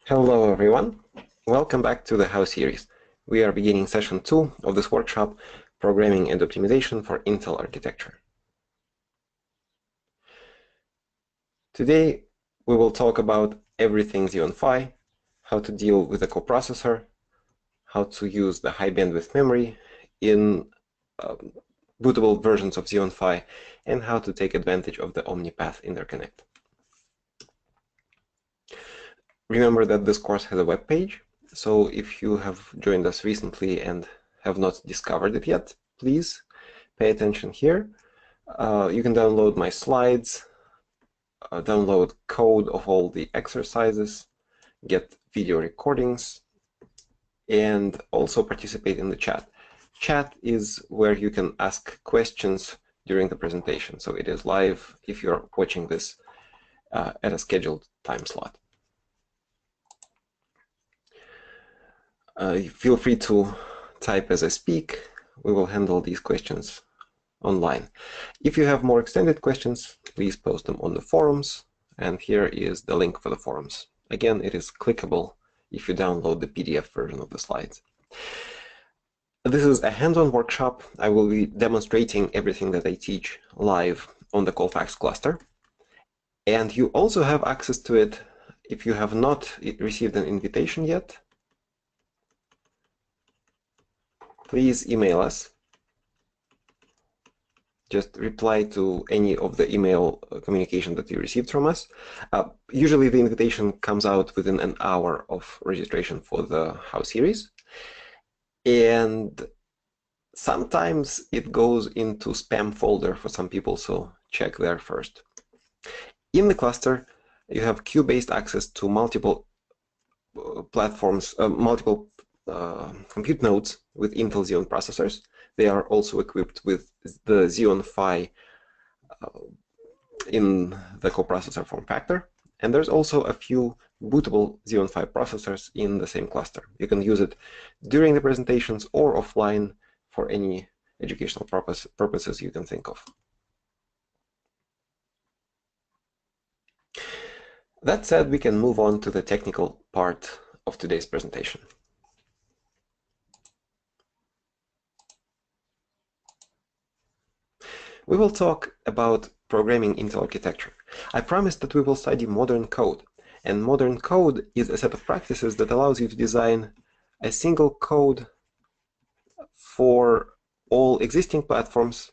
Hello everyone, welcome back to the How series. We are beginning session 2 of this workshop, Programming and Optimization for Intel Architecture. Today we will talk about everything Xeon Phi, how to deal with a coprocessor, how to use the high bandwidth memory in bootable versions of Xeon Phi, and how to take advantage of the OmniPath interconnect. Remember that this course has a web page, so if you have joined us recently and have not discovered it yet, please pay attention here. You can download my slides, download code of all the exercises, get video recordings, and also participate in the chat. Chat is where you can ask questions during the presentation, so it is live if you're watching this at a scheduled time slot. Feel free to type as I speak. We will handle these questions online. If you have more extended questions, please post them on the forums, and here is the link for the forums. Again, it is clickable if you download the PDF version of the slides. This is a hands-on workshop. I will be demonstrating everything that I teach live on the Colfax cluster, and you also have access to it if you have not received an invitation yet. Please email us. Just reply to any of the email communication that you received from us. Usually the invitation comes out within an hour of registration for the How series. And sometimes it goes into spam folder for some people, so check there first. In the cluster, you have queue-based access to multiple platforms, multiple compute nodes with Intel Xeon processors. They are also equipped with the Xeon Phi in the coprocessor form factor. And there's also a few bootable Xeon Phi processors in the same cluster. You can use it during the presentations or offline for any educational purposes you can think of. That said, we can move on to the technical part of today's presentation. We will talk about programming Intel architecture. I promised that we will study modern code, and modern code is a set of practices that allows you to design a single code for all existing platforms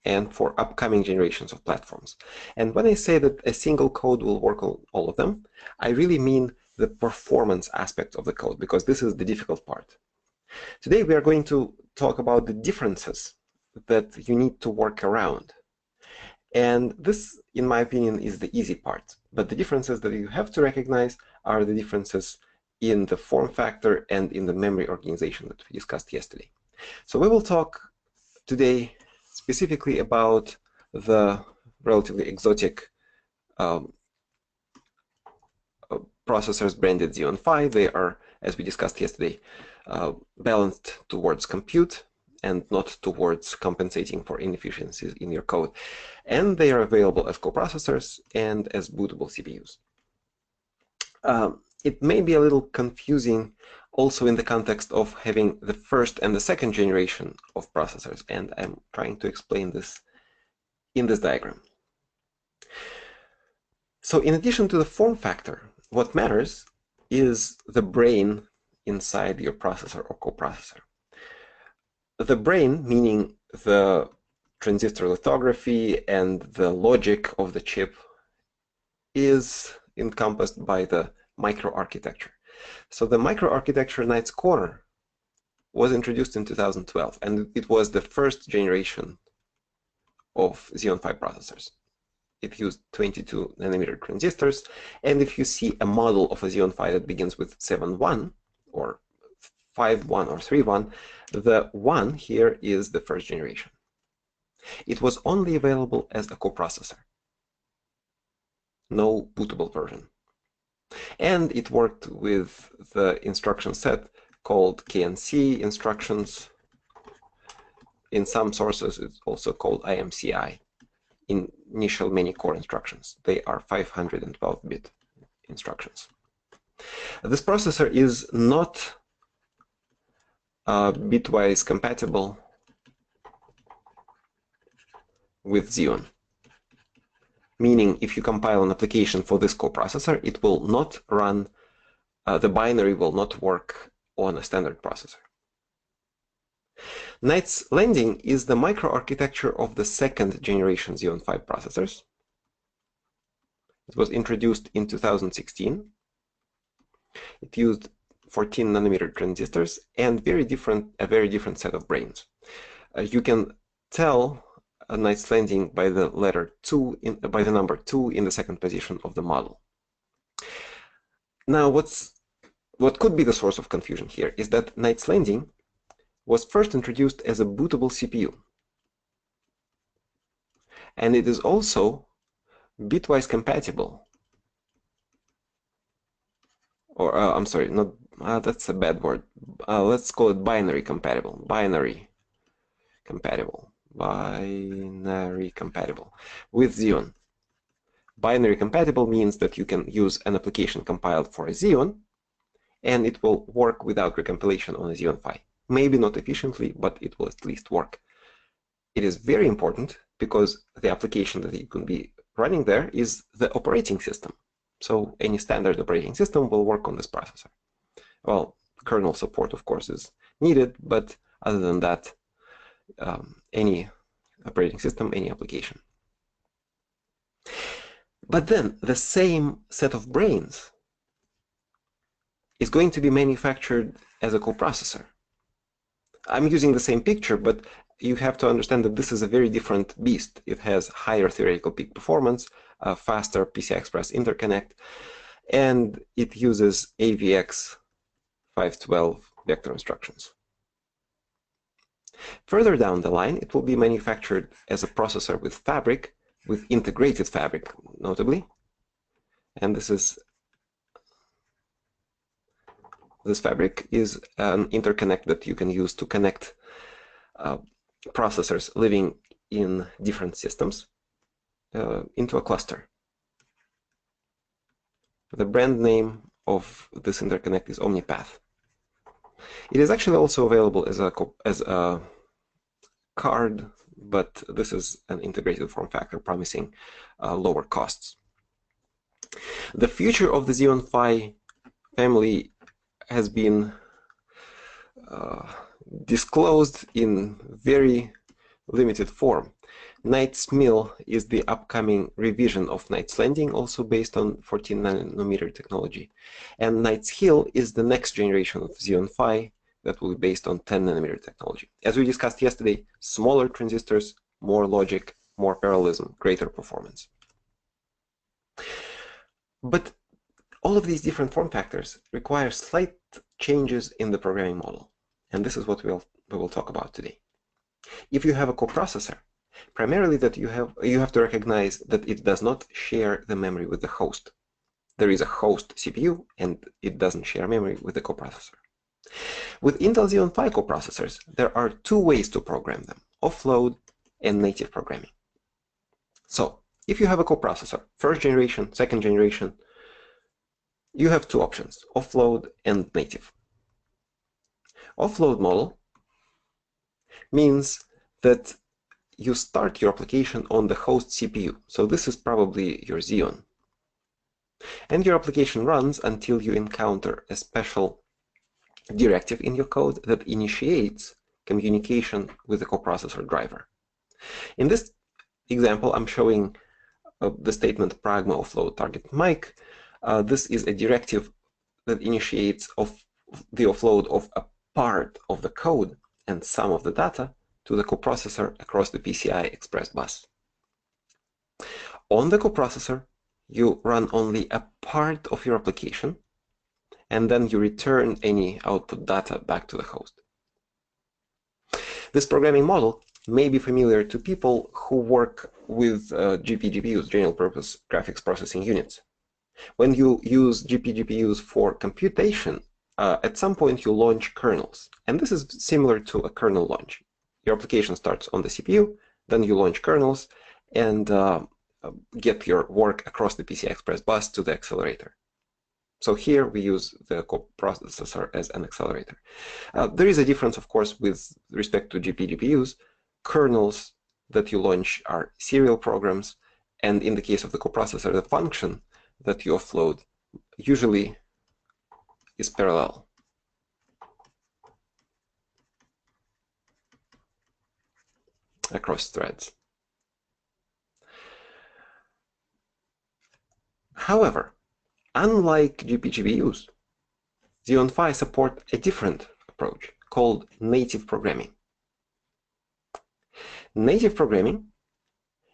and for upcoming generations of platforms. And when I say that a single code will work on all of them, I really mean the performance aspect of the code, because this is the difficult part. Today we are going to talk about the differences that you need to work around. And this, in my opinion, is the easy part. But the differences that you have to recognize are the differences in the form factor and in the memory organization that we discussed yesterday. So we will talk today specifically about the relatively exotic processors branded Xeon Phi. They are, as we discussed yesterday, balanced towards compute and not towards compensating for inefficiencies in your code. And they are available as coprocessors and as bootable CPUs. It may be a little confusing also in the context of having the first and the second generation of processors, and I'm trying to explain this in this diagram. So in addition to the form factor, what matters is the brain inside your processor or coprocessor. The brain, meaning the transistor lithography and the logic of the chip, is encompassed by the microarchitecture. So the microarchitecture Knight's Corner was introduced in 2012, and it was the first generation of Xeon Phi processors. It used 22 nanometer transistors, and if you see a model of a Xeon Phi that begins with 7.1 or 5.1 or 3.1, the 1 here is the first generation. It was only available as a coprocessor, no bootable version. And it worked with the instruction set called KNC instructions. In some sources, it's also called IMCI, initial many core instructions. They are 512-bit instructions. This processor is not bitwise compatible with Xeon, meaning if you compile an application for this coprocessor, it will not run, the binary will not work on a standard processor. Knight's Landing is the microarchitecture of the second generation Xeon 5 processors. It was introduced in 2016. It used 14 nanometer transistors and a very different set of brains. You can tell a Knight's Landing by the number 2 in the second position of the model. Now, what could be the source of confusion here is that Knight's Landing was first introduced as a bootable CPU, and it is also bitwise compatible, or I'm sorry, not that's a bad word. Let's call it binary compatible. Binary compatible with Xeon. Binary compatible means that you can use an application compiled for a Xeon, and it will work without recompilation on a Xeon 5. Maybe not efficiently, but it will at least work. It is very important because the application that you can be running there is the operating system. So any standard operating system will work on this processor. Well, kernel support, of course, is needed, but other than that, any operating system, any application. But then the same set of brains is going to be manufactured as a coprocessor. I'm using the same picture, but you have to understand that this is a very different beast. It has higher theoretical peak performance, a faster PCI Express interconnect, and it uses AVX 512 vector instructions. Further down the line, it will be manufactured as a processor with fabric, with integrated fabric, notably. And this fabric is an interconnect that you can use to connect processors living in different systems into a cluster. The brand name of this interconnect is OmniPath. It is actually also available as a card, but this is an integrated form factor promising lower costs. The future of the Xeon Phi family has been disclosed in very limited form. Knight's Mill is the upcoming revision of Knight's Landing, also based on 14 nanometer technology. And Knight's Hill is the next generation of Xeon Phi that will be based on 10 nanometer technology. As we discussed yesterday, smaller transistors, more logic, more parallelism, greater performance. But all of these different form factors require slight changes in the programming model. And this is what we will talk about today. If you have a coprocessor, primarily that you have to recognize that it does not share the memory with the host. There is a host CPU, and it doesn't share memory with the coprocessor. With Intel Xeon Phi coprocessors, there are two ways to program them: offload and native programming. So, if you have a coprocessor, first generation, second generation, you have two options: offload and native. Offload model means that you start your application on the host CPU. So this is probably your Xeon. And your application runs until you encounter a special directive in your code that initiates communication with the coprocessor driver. In this example, I'm showing the statement pragma offload target mic. This is a directive that initiates the offload of a part of the code and some of the data to the coprocessor across the PCI Express bus. On the coprocessor, you run only a part of your application, and then you return any output data back to the host. This programming model may be familiar to people who work with GPGPUs, general purpose graphics processing units. When you use GPGPUs for computation, at some point you launch kernels, and this is similar to a kernel launch. Your application starts on the CPU, then you launch kernels and get your work across the PCI Express bus to the accelerator. So here we use the coprocessor as an accelerator. There is a difference, of course, with respect to GPUs. Kernels that you launch are serial programs, and in the case of the coprocessor, the function that you offload usually is parallel. Across threads. However, unlike GPGPUs, Xeon Phi support a different approach called native programming. Native programming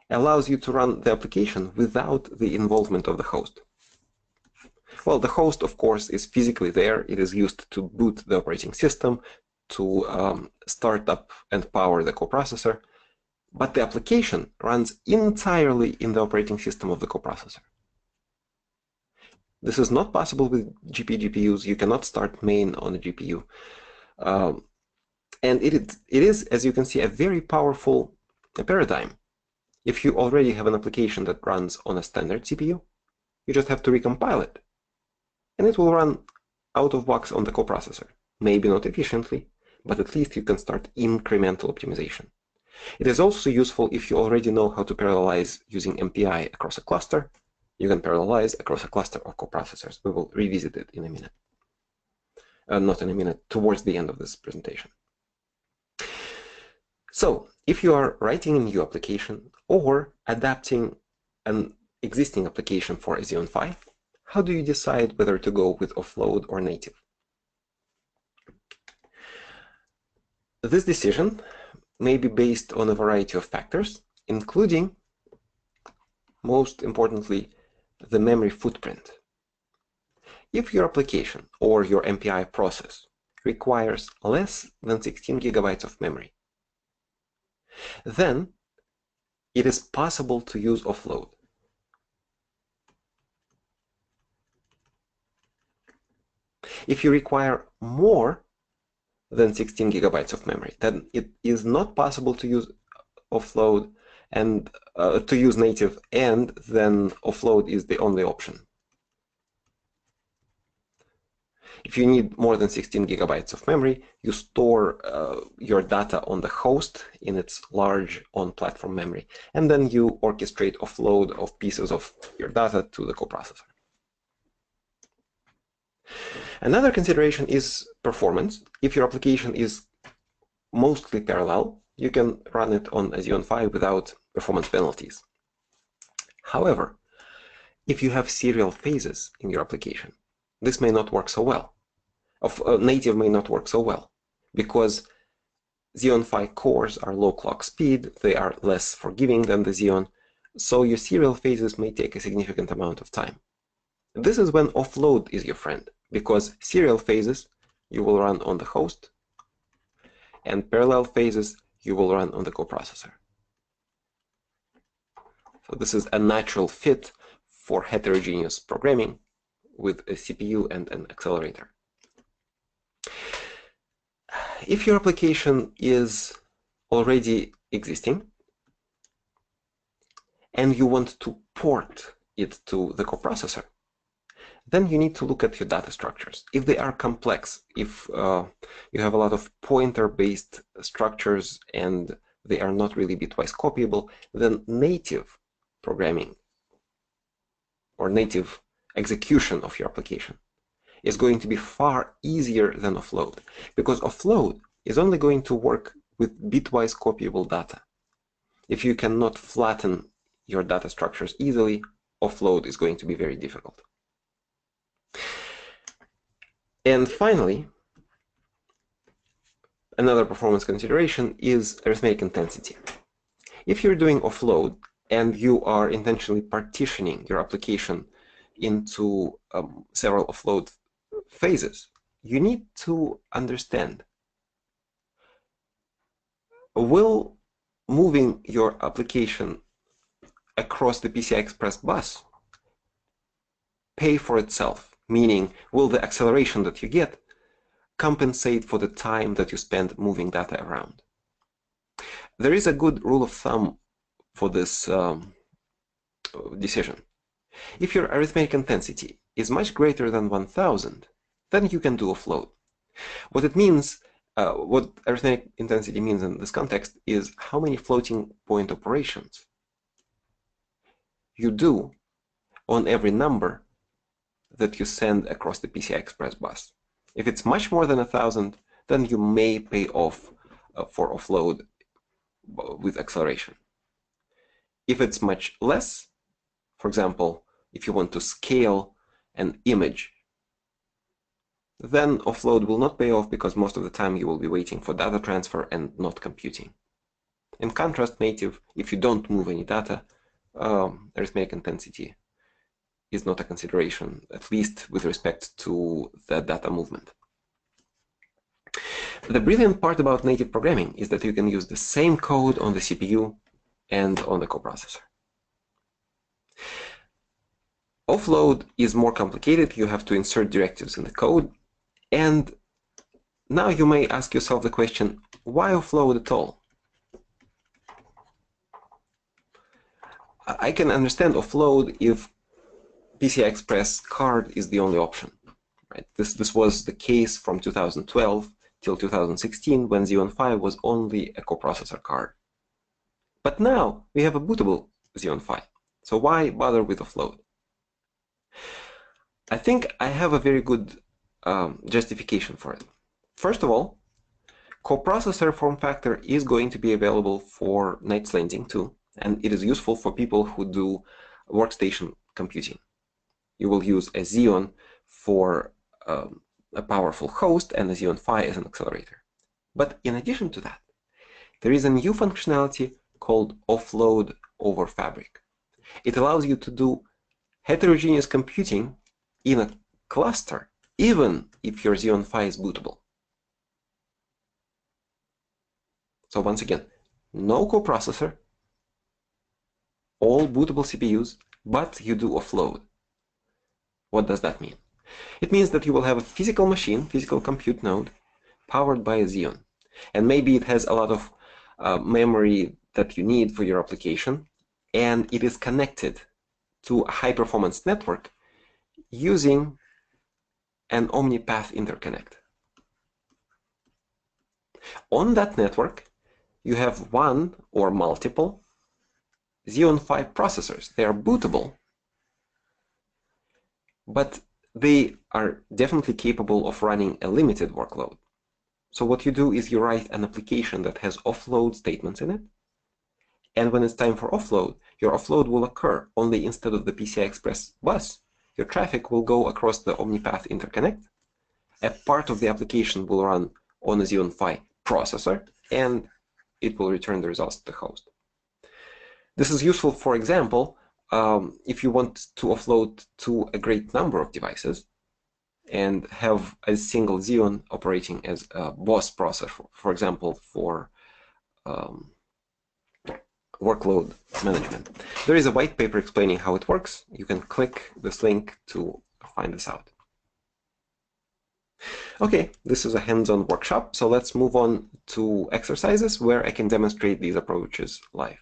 allows you to run the application without the involvement of the host. Well, the host, of course, is physically there. It is used to boot the operating system, to start up and power the coprocessor, but the application runs entirely in the operating system of the coprocessor. This is not possible with GPUs. You cannot start main on a GPU. And it is, as you can see, a very powerful paradigm. If you already have an application that runs on a standard CPU, you just have to recompile it. And it will run out of box on the coprocessor. Maybe not efficiently, but at least you can start incremental optimization. It is also useful if you already know how to parallelize using MPI across a cluster. You can parallelize across a cluster of coprocessors. We will revisit it in a minute. Not in a minute, towards the end of this presentation. So, if you are writing a new application or adapting an existing application for a Xeon Phi, how do you decide whether to go with offload or native? This decision may be based on a variety of factors, including, most importantly, the memory footprint. If your application or your MPI process requires less than 16 gigabytes of memory, then it is possible to use offload. If you require more than 16 gigabytes of memory, then it is not possible to use offload and to use native, and then offload is the only option. If you need more than 16 gigabytes of memory, you store your data on the host in its large on-platform memory, and then you orchestrate offload of pieces of your data to the coprocessor. Another consideration is performance. If your application is mostly parallel, you can run it on a Xeon Phi without performance penalties. However, if you have serial phases in your application, this may not work so well. Native may not work so well, because Xeon Phi cores are low clock speed, they are less forgiving than the Xeon, so your serial phases may take a significant amount of time. This is when offload is your friend, because serial phases you will run on the host, and parallel phases you will run on the coprocessor. So this is a natural fit for heterogeneous programming with a CPU and an accelerator. If your application is already existing and you want to port it to the coprocessor, then you need to look at your data structures. If they are complex, if you have a lot of pointer-based structures and they are not really bitwise copyable, then native programming or native execution of your application is going to be far easier than offload, because offload is only going to work with bitwise copyable data. If you cannot flatten your data structures easily, offload is going to be very difficult. And finally, another performance consideration is arithmetic intensity. If you're doing offload and you are intentionally partitioning your application into several offload phases, you need to understand, will moving your application across the PCI Express bus pay for itself? Meaning, will the acceleration that you get compensate for the time that you spend moving data around? There is a good rule of thumb for this decision. If your arithmetic intensity is much greater than 1000, then you can do offload. What it means, what arithmetic intensity means in this context is how many floating point operations you do on every number that you send across the PCI Express bus. If it's much more than 1000, then you may pay off for offload with acceleration. If it's much less, for example, if you want to scale an image, then offload will not pay off because most of the time you will be waiting for data transfer and not computing. In contrast, native, if you don't move any data, arithmetic intensity is not a consideration, at least with respect to the data movement. The brilliant part about native programming is that you can use the same code on the CPU and on the coprocessor. Offload is more complicated. You have to insert directives in the code. And now you may ask yourself the question, why offload at all? I can understand offload if PCI Express card is the only option. Right? This was the case from 2012 till 2016 when Xeon Phi was only a coprocessor card. But now we have a bootable Xeon Phi. So why bother with offload? I think I have a very good justification for it. First of all, coprocessor form factor is going to be available for night slanting too, and it is useful for people who do workstation computing. You will use a Xeon for a powerful host and a Xeon Phi as an accelerator. But in addition to that, there is a new functionality called offload over fabric. It allows you to do heterogeneous computing in a cluster, even if your Xeon Phi is bootable. So once again, no coprocessor, all bootable CPUs, but you do offload. What does that mean? It means that you will have a physical machine, physical compute node, powered by a Xeon. And maybe it has a lot of memory that you need for your application, and it is connected to a high-performance network using an omnipath interconnect. On that network, you have one or multiple Xeon Phi processors. They are bootable, but they are definitely capable of running a limited workload. So what you do is you write an application that has offload statements in it, and when it's time for offload, your offload will occur only instead of the PCI Express bus. Your traffic will go across the omnipath interconnect. A part of the application will run on a Xeon Phi processor, and it will return the results to the host. This is useful, for example, if you want to offload to a great number of devices and have a single Xeon operating as a boss processor, for example, for workload management. There is a white paper explaining how it works. You can click this link to find this out. Okay, this is a hands-on workshop, so let's move on to exercises where I can demonstrate these approaches live.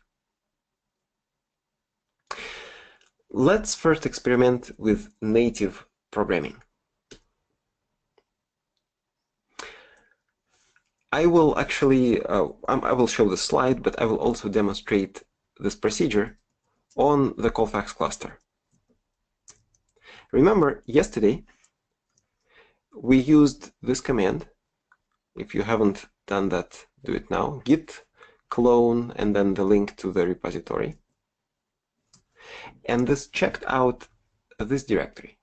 Let's first experiment with native programming. I will actually, I will show the slide, but I will also demonstrate this procedure on the Colfax cluster. Remember, yesterday, we used this command. If you haven't done that, do it now. Git clone and then the link to the repository. And this checked out this directory.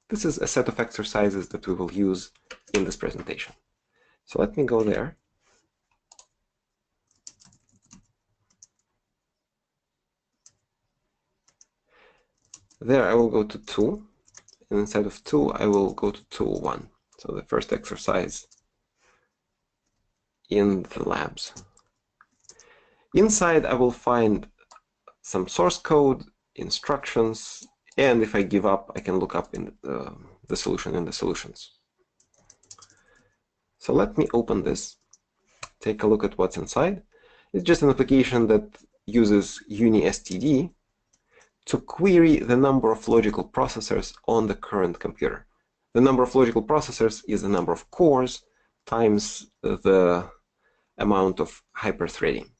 This is a set of exercises that we will use in this presentation. So let me go there. There I will go to 2, and inside of 2 I will go to 2.1. So the first exercise in the labs. Inside I will find some source code, instructions, and if I give up, I can look up in the solution in the solutions. So let me open this, take a look at what's inside. It's just an application that uses UniSTD to query the number of logical processors on the current computer. The number of logical processors is the number of cores times the amount of hyperthreading.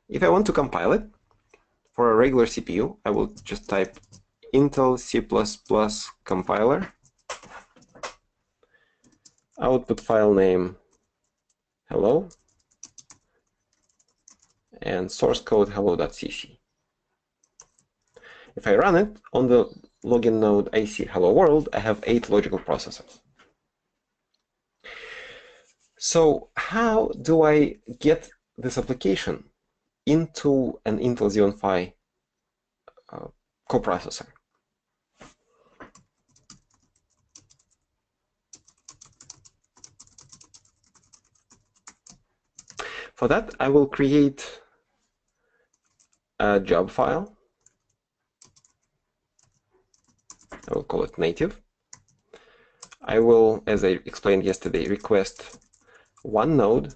If I want to compile it, for a regular CPU, I will just type Intel C++ compiler, output file name hello, and source code hello.cc. If I run it, on the login node I see hello world, I have 8 logical processors. So how do I get this application into an Intel Xeon Phi coprocessor? For that, I will create a job file. I will call it native. I will, as I explained yesterday, request one node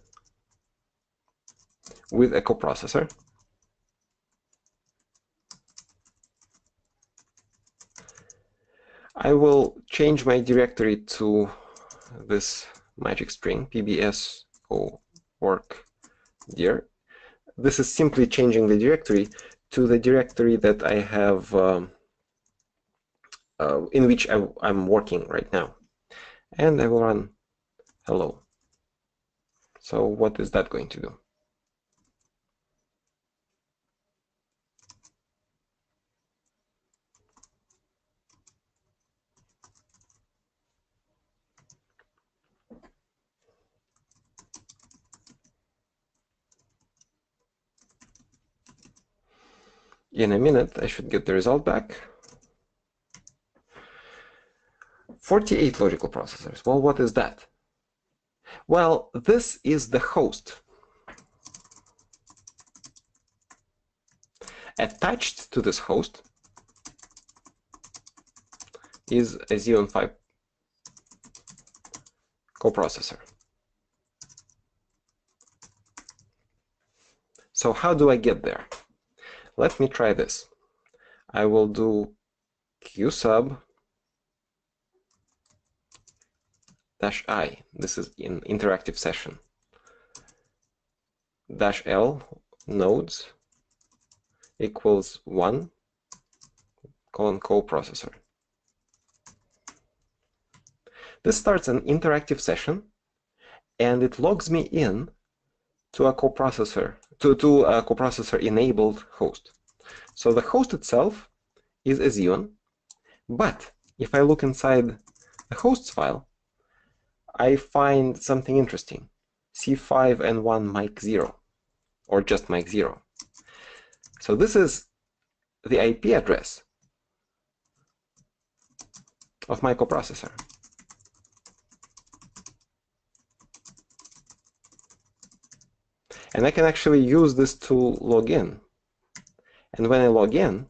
with a coprocessor. I will change my directory to this magic string, pbs.org dir. This is simply changing the directory to the directory that I have in which I'm working right now. And I will run hello. So what is that going to do? In a minute, I should get the result back. 48 logical processors. Well, what is that? Well, this is the host. Attached to this host is a Xeon Phi coprocessor. So how do I get there? Let me try this. I will do qsub -i. This is in interactive session. -l nodes equals 1 coprocessor. This starts an interactive session, and it logs me in to a coprocessor, to a coprocessor-enabled host. So the host itself is a Xeon, but if I look inside the hosts file, I find something interesting. C5N1 mic 0, or just mic 0. So this is the IP address of my coprocessor. And I can actually use this to log in. And when I log in,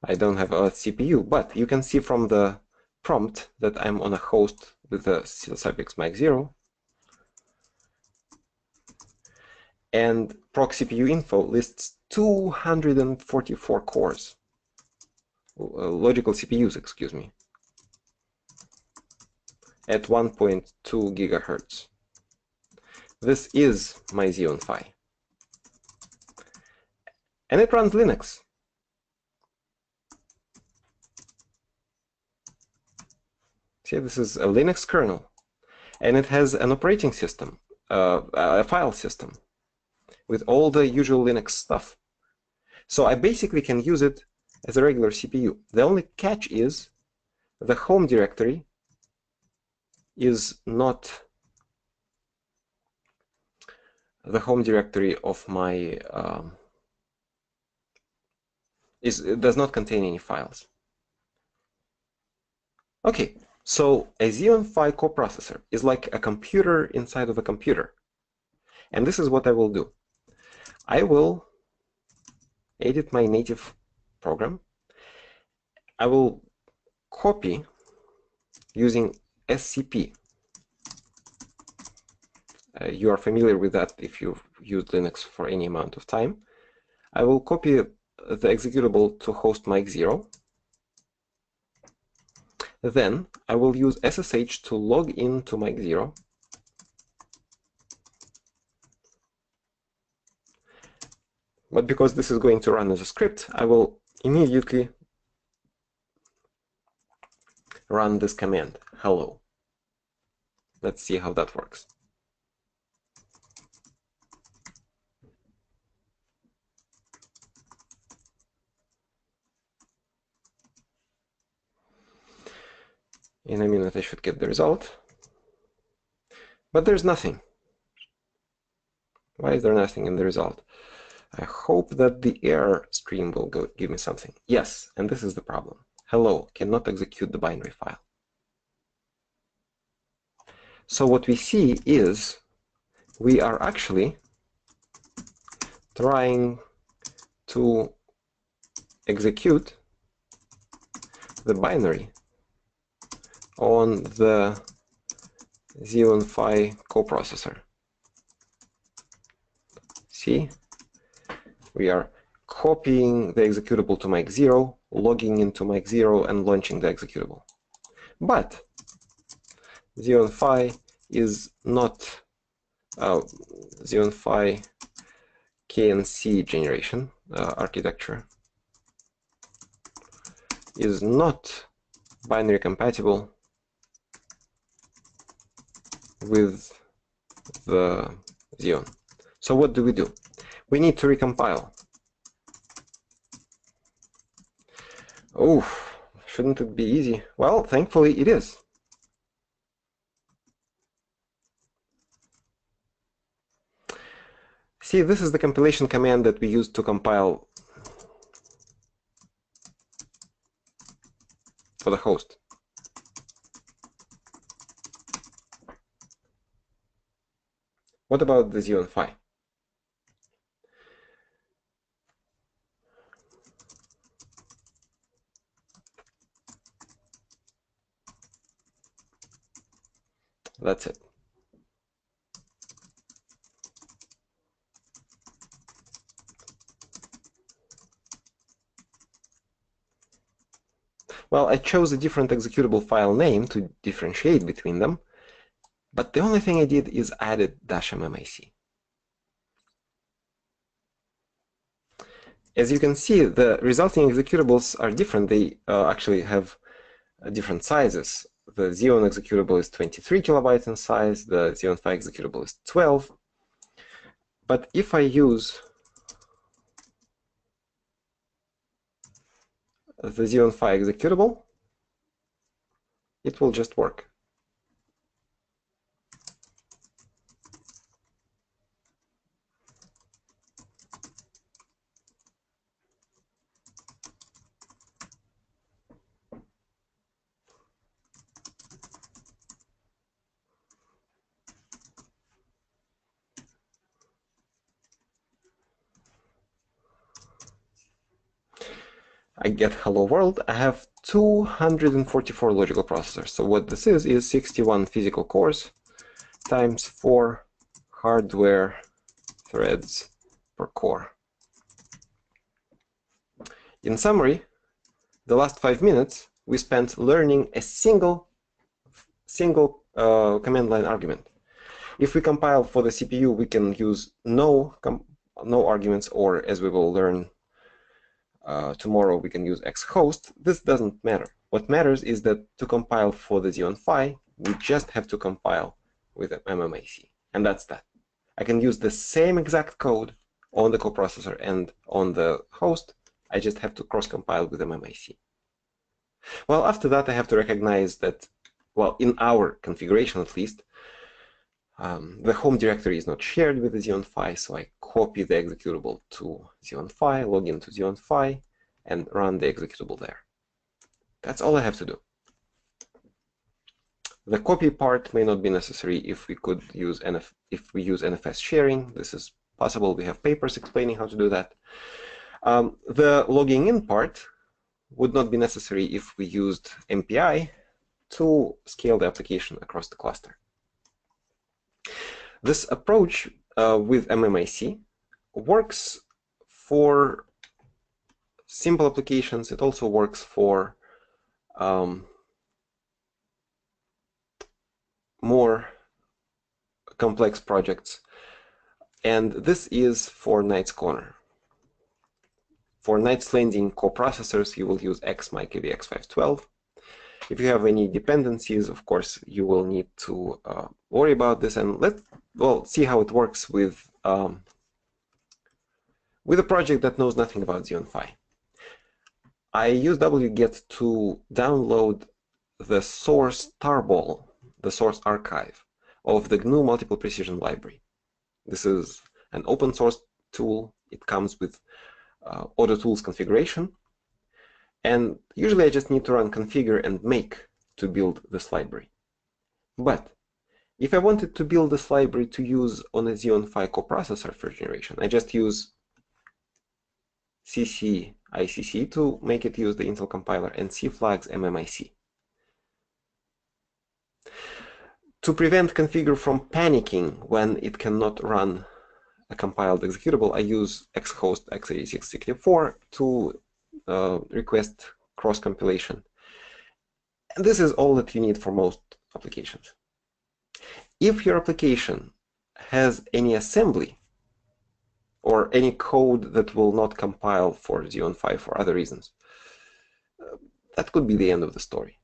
I don't have a CPU, but you can see from the prompt that I'm on a host with the suffix mic 0. And proc CPU info lists 244 cores, logical CPUs, excuse me, at 1.2 gigahertz. This is my Xeon Phi. And it runs Linux. See, this is a Linux kernel. And it has an operating system, a file system, with all the usual Linux stuff. So I basically can use it as a regular CPU. The only catch is the home directory is not the home directory of my it does not contain any files. Okay, so a Xeon Phi coprocessor is like a computer inside of a computer. And this is what I will do. I will edit my native program. I will copy using SCP. You are familiar with that if you've used Linux for any amount of time. I will copy the executable to host mic 0. Then I will use SSH to log in to mic 0. But because this is going to run as a script, I will immediately run this command, hello. Let's see how that works. In a minute I should get the result. But there's nothing. Why is there nothing in the result? I hope that the error stream will give me something. Yes, and this is the problem. Hello cannot execute the binary file. So what we see is we are actually trying to execute the binary on the Xeon Phi coprocessor. See? We are copying the executable to mic 0, logging into mic 0, and launching the executable. But Xeon Phi is not Xeon Phi KNC generation architecture is not binary compatible with the Xeon. So what do? We need to recompile. Oh, shouldn't it be easy? Well, thankfully it is. See, this is the compilation command that we used to compile for the host. What about the Xeon Phi? That's it. Well, I chose a different executable file name to differentiate between them, but the only thing I did is added -mmic. As you can see, the resulting executables are different. They actually have different sizes. The Xeon executable is 23 kilobytes in size, the Xeon Phi executable is 12. But if I use the Xeon Phi executable, it will just work. I get hello world. I have 244 logical processors. So what this is 61 physical cores times 4 hardware threads per core. In summary, the last 5 minutes we spent learning a single command line argument. If we compile for the CPU, we can use no arguments, or as we will learn tomorrow, we can use xhost. This doesn't matter. What matters is that to compile for the Xeon Phi, we just have to compile with MMIC, and that's that. I can use the same exact code on the coprocessor and on the host. I just have to cross-compile with MMIC. Well, after that, I have to recognize that, well, in our configuration at least, the home directory is not shared with the Xeon Phi, so I copy the executable to Xeon Phi, log into Xeon Phi, and run the executable there. That's all I have to do. The copy part may not be necessary if we use NFS sharing. This is possible. We have papers explaining how to do that. The logging in part would not be necessary if we used MPI to scale the application across the cluster. This approach with MMIC works for simple applications. It also works for more complex projects. And this is for Knight's Corner. For Knight's Landing coprocessors, you will use XMyKVX512. If you have any dependencies, of course, you will need to worry about this. And let's see how it works with a project that knows nothing about Xeon Phi. I use wget to download the source tarball, the source archive of the GNU Multiple Precision library. This is an open source tool. It comes with AutoTools configuration. And usually I just need to run configure and make to build this library. But if I wanted to build this library to use on a Xeon Phi coprocessor first generation, I just use CC-ICC to make it use the Intel compiler and cflags MMIC. To prevent configure from panicking when it cannot run a compiled executable, I use xhost x86-64 to request cross-compilation. And this is all that you need for most applications. If your application has any assembly or any code that will not compile for Xeon Phi for other reasons, that could be the end of the story.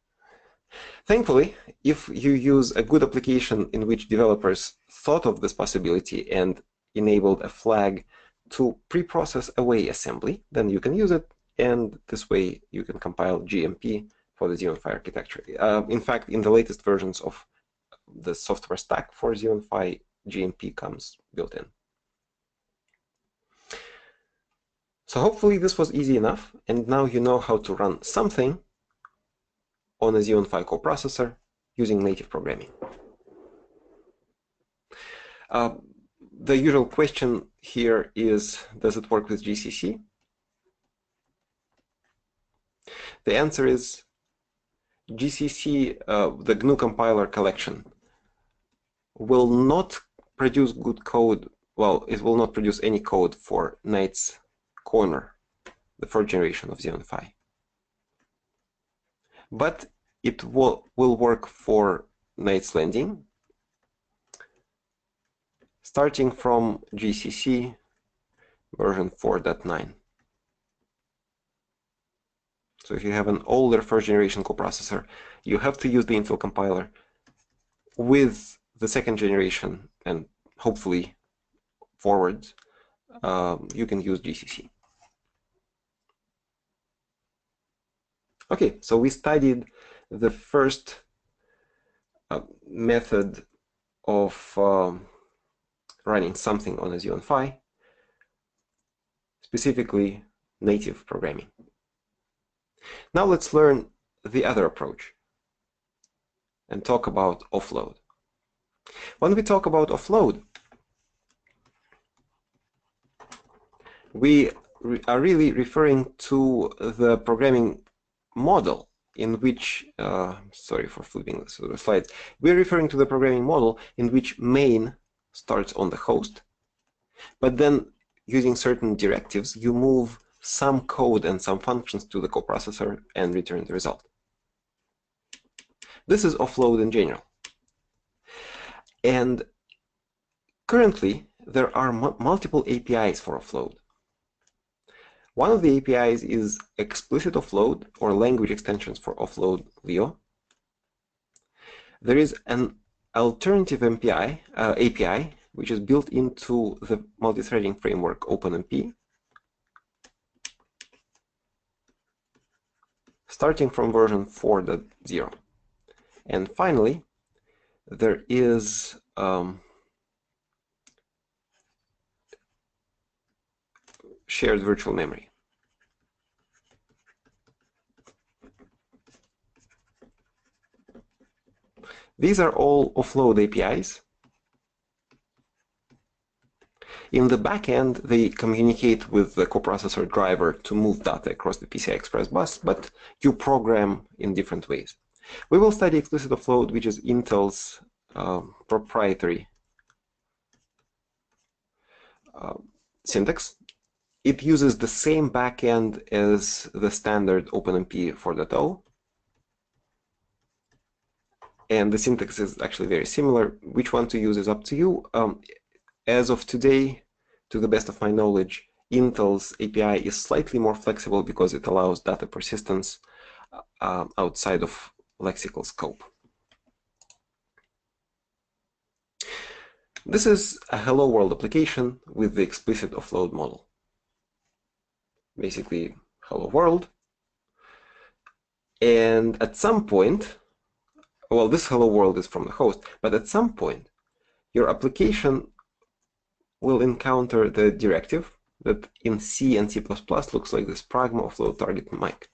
Thankfully, if you use a good application in which developers thought of this possibility and enabled a flag to pre-process away assembly, then you can use it, and this way you can compile GMP for the Xeon Phi architecture. In fact, in the latest versions of the software stack for Xeon Phi, GMP comes built in. So hopefully this was easy enough, and now you know how to run something on a Xeon Phi coprocessor using native programming. The usual question here is, does it work with GCC? The answer is GCC, the GNU compiler collection, will not produce good code. Well, it will not produce any code for Knight's Corner, the first generation of Xeon Phi. But it will work for Knight's Landing, starting from GCC version 4.9. So if you have an older first generation coprocessor, you have to use the Intel compiler. With the second generation, and hopefully forwards, you can use GCC. Okay, so we studied the first method of running something on a Xeon Phi, specifically native programming. Now let's learn the other approach and talk about offload. When we talk about offload, we are really referring to the programming model in which, sorry for flipping the slides, we're referring to the programming model in which main starts on the host, but then using certain directives, you move some code and some functions to the coprocessor and return the result. This is offload in general. And currently, there are multiple APIs for offload. One of the APIs is explicit offload, or language extensions for offload Leo. There is an alternative API, which is built into the multithreading framework OpenMP, starting from version 4.0. And finally, there is shared virtual memory. These are all offload APIs. In the backend, they communicate with the coprocessor driver to move data across the PCI Express bus, but you program in different ways. We will study explicit offload, which is Intel's proprietary syntax. It uses the same backend as the standard OpenMP 4.0, and the syntax is actually very similar. Which one to use is up to you. As of today, to the best of my knowledge, Intel's API is slightly more flexible because it allows data persistence outside of lexical scope. This is a Hello World application with the explicit offload model. Basically, Hello World. And at some point, well, this Hello World is from the host, but at some point, your application will encounter the directive that in C and C++ looks like this pragma offload target mic.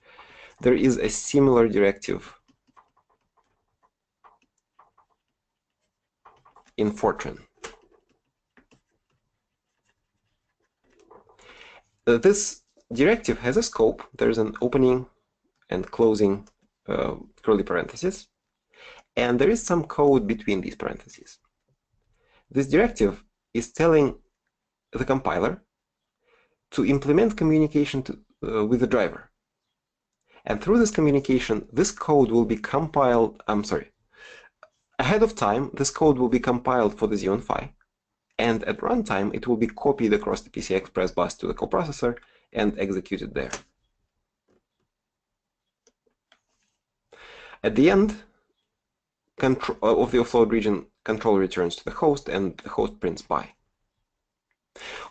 There is a similar directive in Fortran. This directive has a scope. There's an opening and closing curly parentheses, and there is some code between these parentheses. This directive is telling the compiler to implement communication with the driver. And through this communication, this code will be compiled, ahead of time, this code will be compiled for the Xeon Phi, and at runtime, it will be copied across the PCI Express bus to the coprocessor and executed there. At the end of the offload region, control returns to the host, and the host prints by.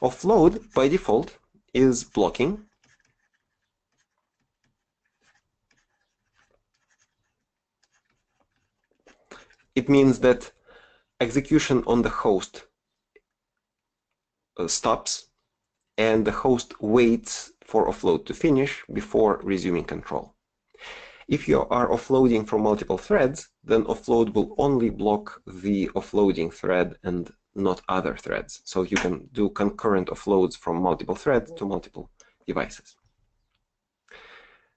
Offload, by default, is blocking. It means that execution on the host stops, and the host waits for offload to finish before resuming control. If you are offloading from multiple threads, then offload will only block the offloading thread and not other threads. So you can do concurrent offloads from multiple threads to multiple devices.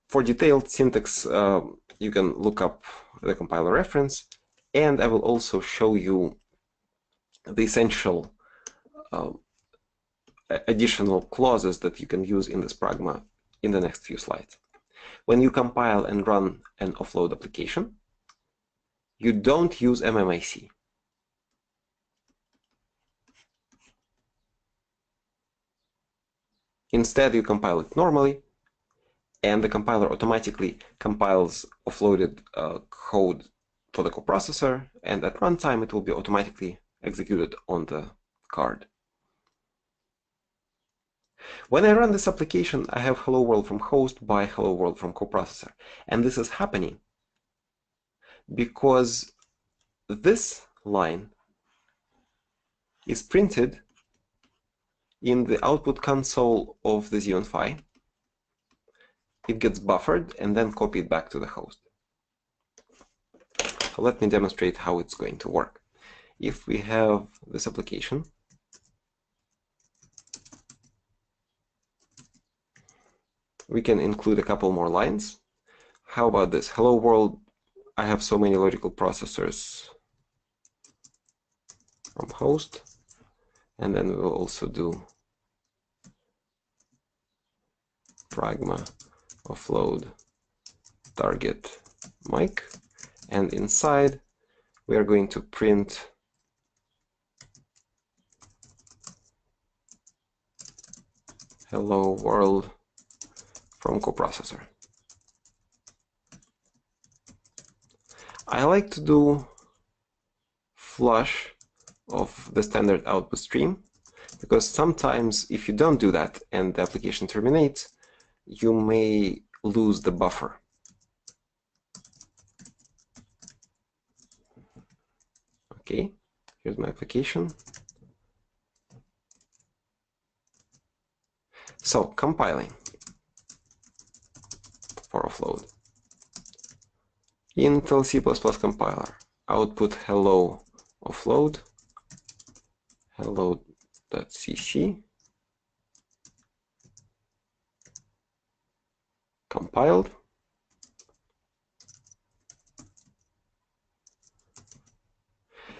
For detailed syntax, you can look up the compiler reference, and I will also show you the essential additional clauses that you can use in this pragma in the next few slides. When you compile and run an offload application, you don't use MMIC. Instead, you compile it normally, and the compiler automatically compiles offloaded code for the coprocessor, and at runtime, it will be automatically executed on the card. When I run this application, I have Hello World from host by Hello World from coprocessor. And this is happening because this line is printed in the output console of the Xeon Phi. It gets buffered and then copied back to the host. So let me demonstrate how it's going to work. If we have this application, we can include a couple more lines. How about this? Hello world, I have so many logical processors from host, and then we will also do pragma offload target mic, and inside we are going to print hello world from coprocessor. I like to do flush of the standard output stream, because sometimes if you don't do that and the application terminates, you may lose the buffer. Okay, here's my application. So compiling for offload. Intel C++ compiler, output hello offload, hello.cc, compiled.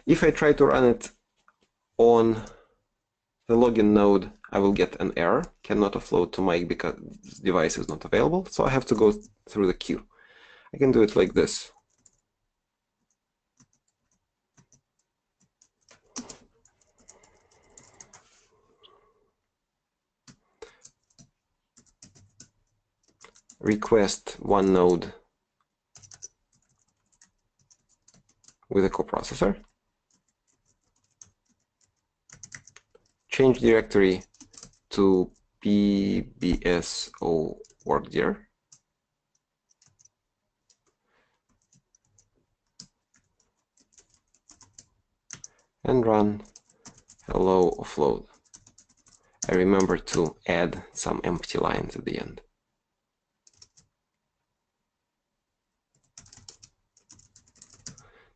If I try to run it on the login node, I will get an error, cannot offload to Mike because this device is not available, so I have to go through the queue. I can do it like this. Request one node with a coprocessor. Change directory to pbso workdir. And run hello offload. I remember to add some empty lines at the end.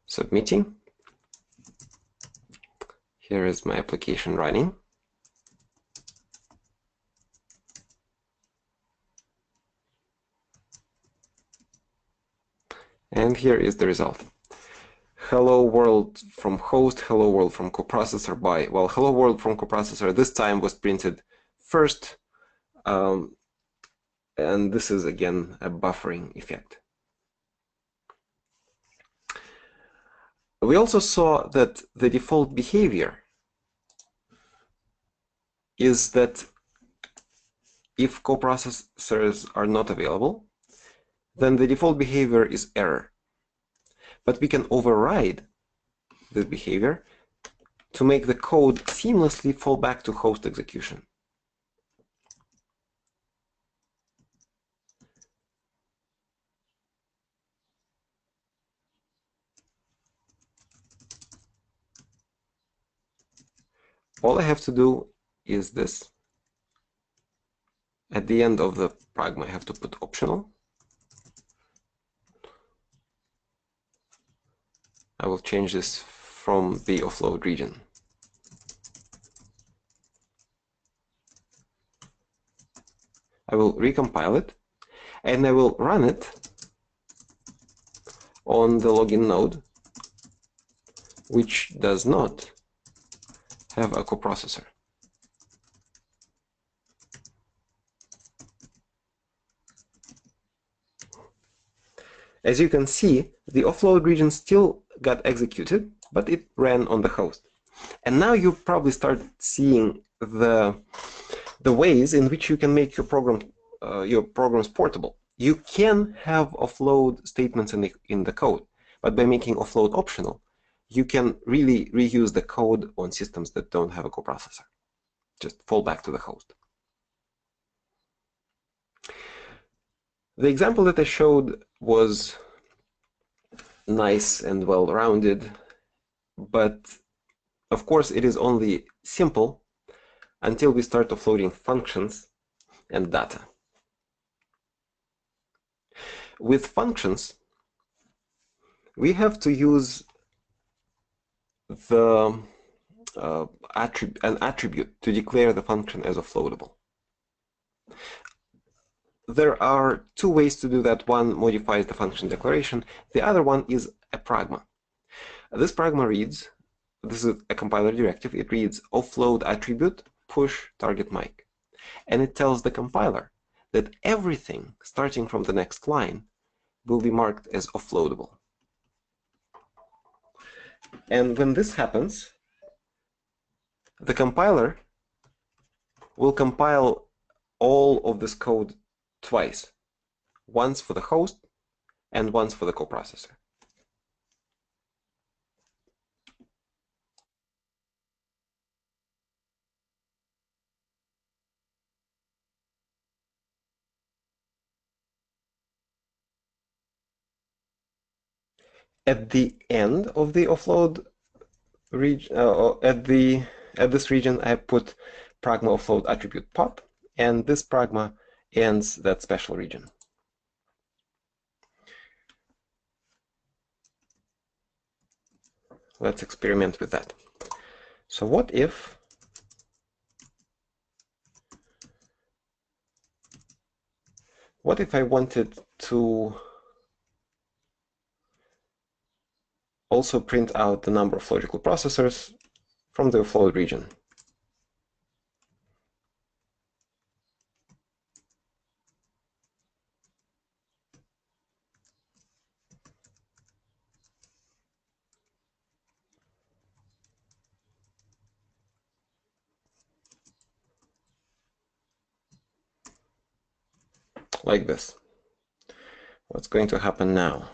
Submitting. Here is my application running. And here is the result. Hello world from host, hello world from coprocessor by, well, hello world from coprocessor this time was printed first. And this is again a buffering effect. We also saw that the default behavior is that if coprocessors are not available, then the default behavior is error. But we can override this behavior to make the code seamlessly fall back to host execution. All I have to do is this. At the end of the pragma, I have to put optional. I will change this from the offload region. I will recompile it, and I will run it on the login node, which does not have a coprocessor. As you can see, the offload region still got executed, but it ran on the host. And now you probably start seeing the ways in which you can make your programs portable. You can have offload statements in the code, but by making offload optional, you can really reuse the code on systems that don't have a coprocessor. Just fall back to the host. The example that I showed was nice and well-rounded, but of course it is only simple until we start offloading functions and data. With functions, we have to use an attribute to declare the function as offloadable. There are two ways to do that. One modifies the function declaration. The other one is a pragma. This pragma reads, this is a compiler directive, it reads offload attribute push target mic. And it tells the compiler that everything starting from the next line will be marked as offloadable. And when this happens, the compiler will compile all of this code twice, once for the host and once for the coprocessor. At the end of the offload region, at this region, I put pragma offload attribute pop, and this pragma ends that special region. Let's experiment with that. So what if I wanted to also print out the number of logical processors from the offload region? like this. What's going to happen now?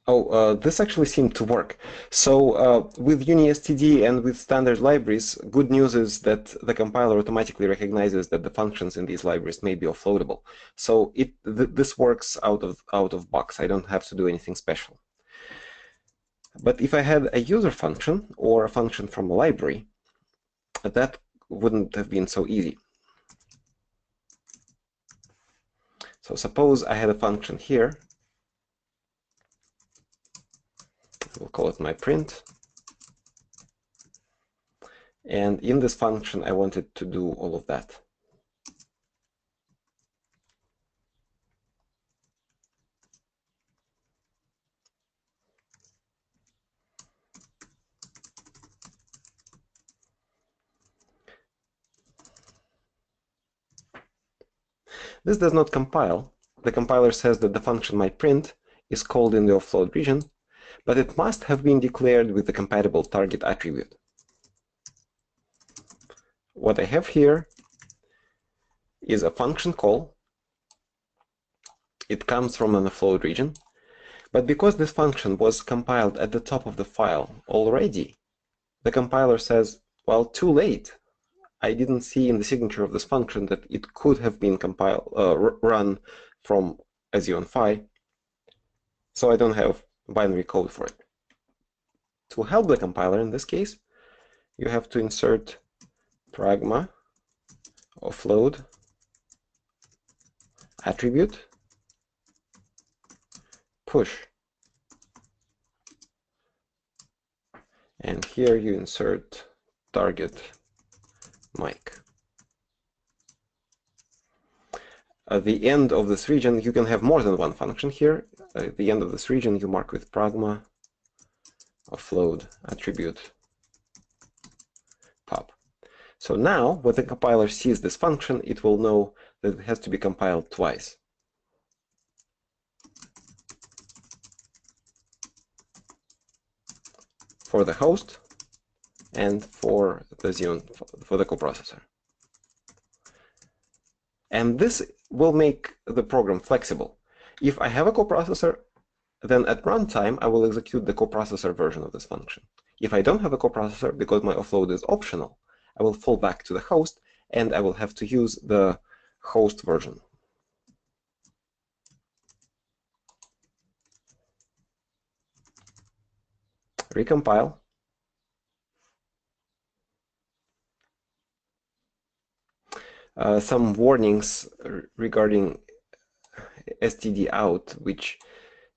Oh, this actually seemed to work. So with UniSTD and with standard libraries, good news is that the compiler automatically recognizes that the functions in these libraries may be offloadable. So this works out of box. I don't have to do anything special. But if I had a user function or a function from a library, that wouldn't have been so easy. So suppose I had a function here. We'll call it my print. And in this function, I wanted to do all of that. This does not compile. The compiler says that the function myPrint is called in the offload region, but it must have been declared with the compatible target attribute. What I have here is a function call. It comes from an offload region, but because this function was compiled at the top of the file already, the compiler says, well, too late. I didn't see in the signature of this function that it could have been run from a Xeon Phi, so I don't have binary code for it. To help the compiler in this case, you have to insert pragma offload attribute push. And here you insert target mic. At the end of this region, you can have more than one function here. At the end of this region, you mark with pragma offload attribute pop. So now, when the compiler sees this function, it will know that it has to be compiled twice. For the host and for the Xeon, for the coprocessor. And this will make the program flexible. If I have a coprocessor, then at runtime, I will execute the coprocessor version of this function. If I don't have a coprocessor, because my offload is optional, I will fall back to the host, and I will have to use the host version. Recompile. Some warnings regarding std out, which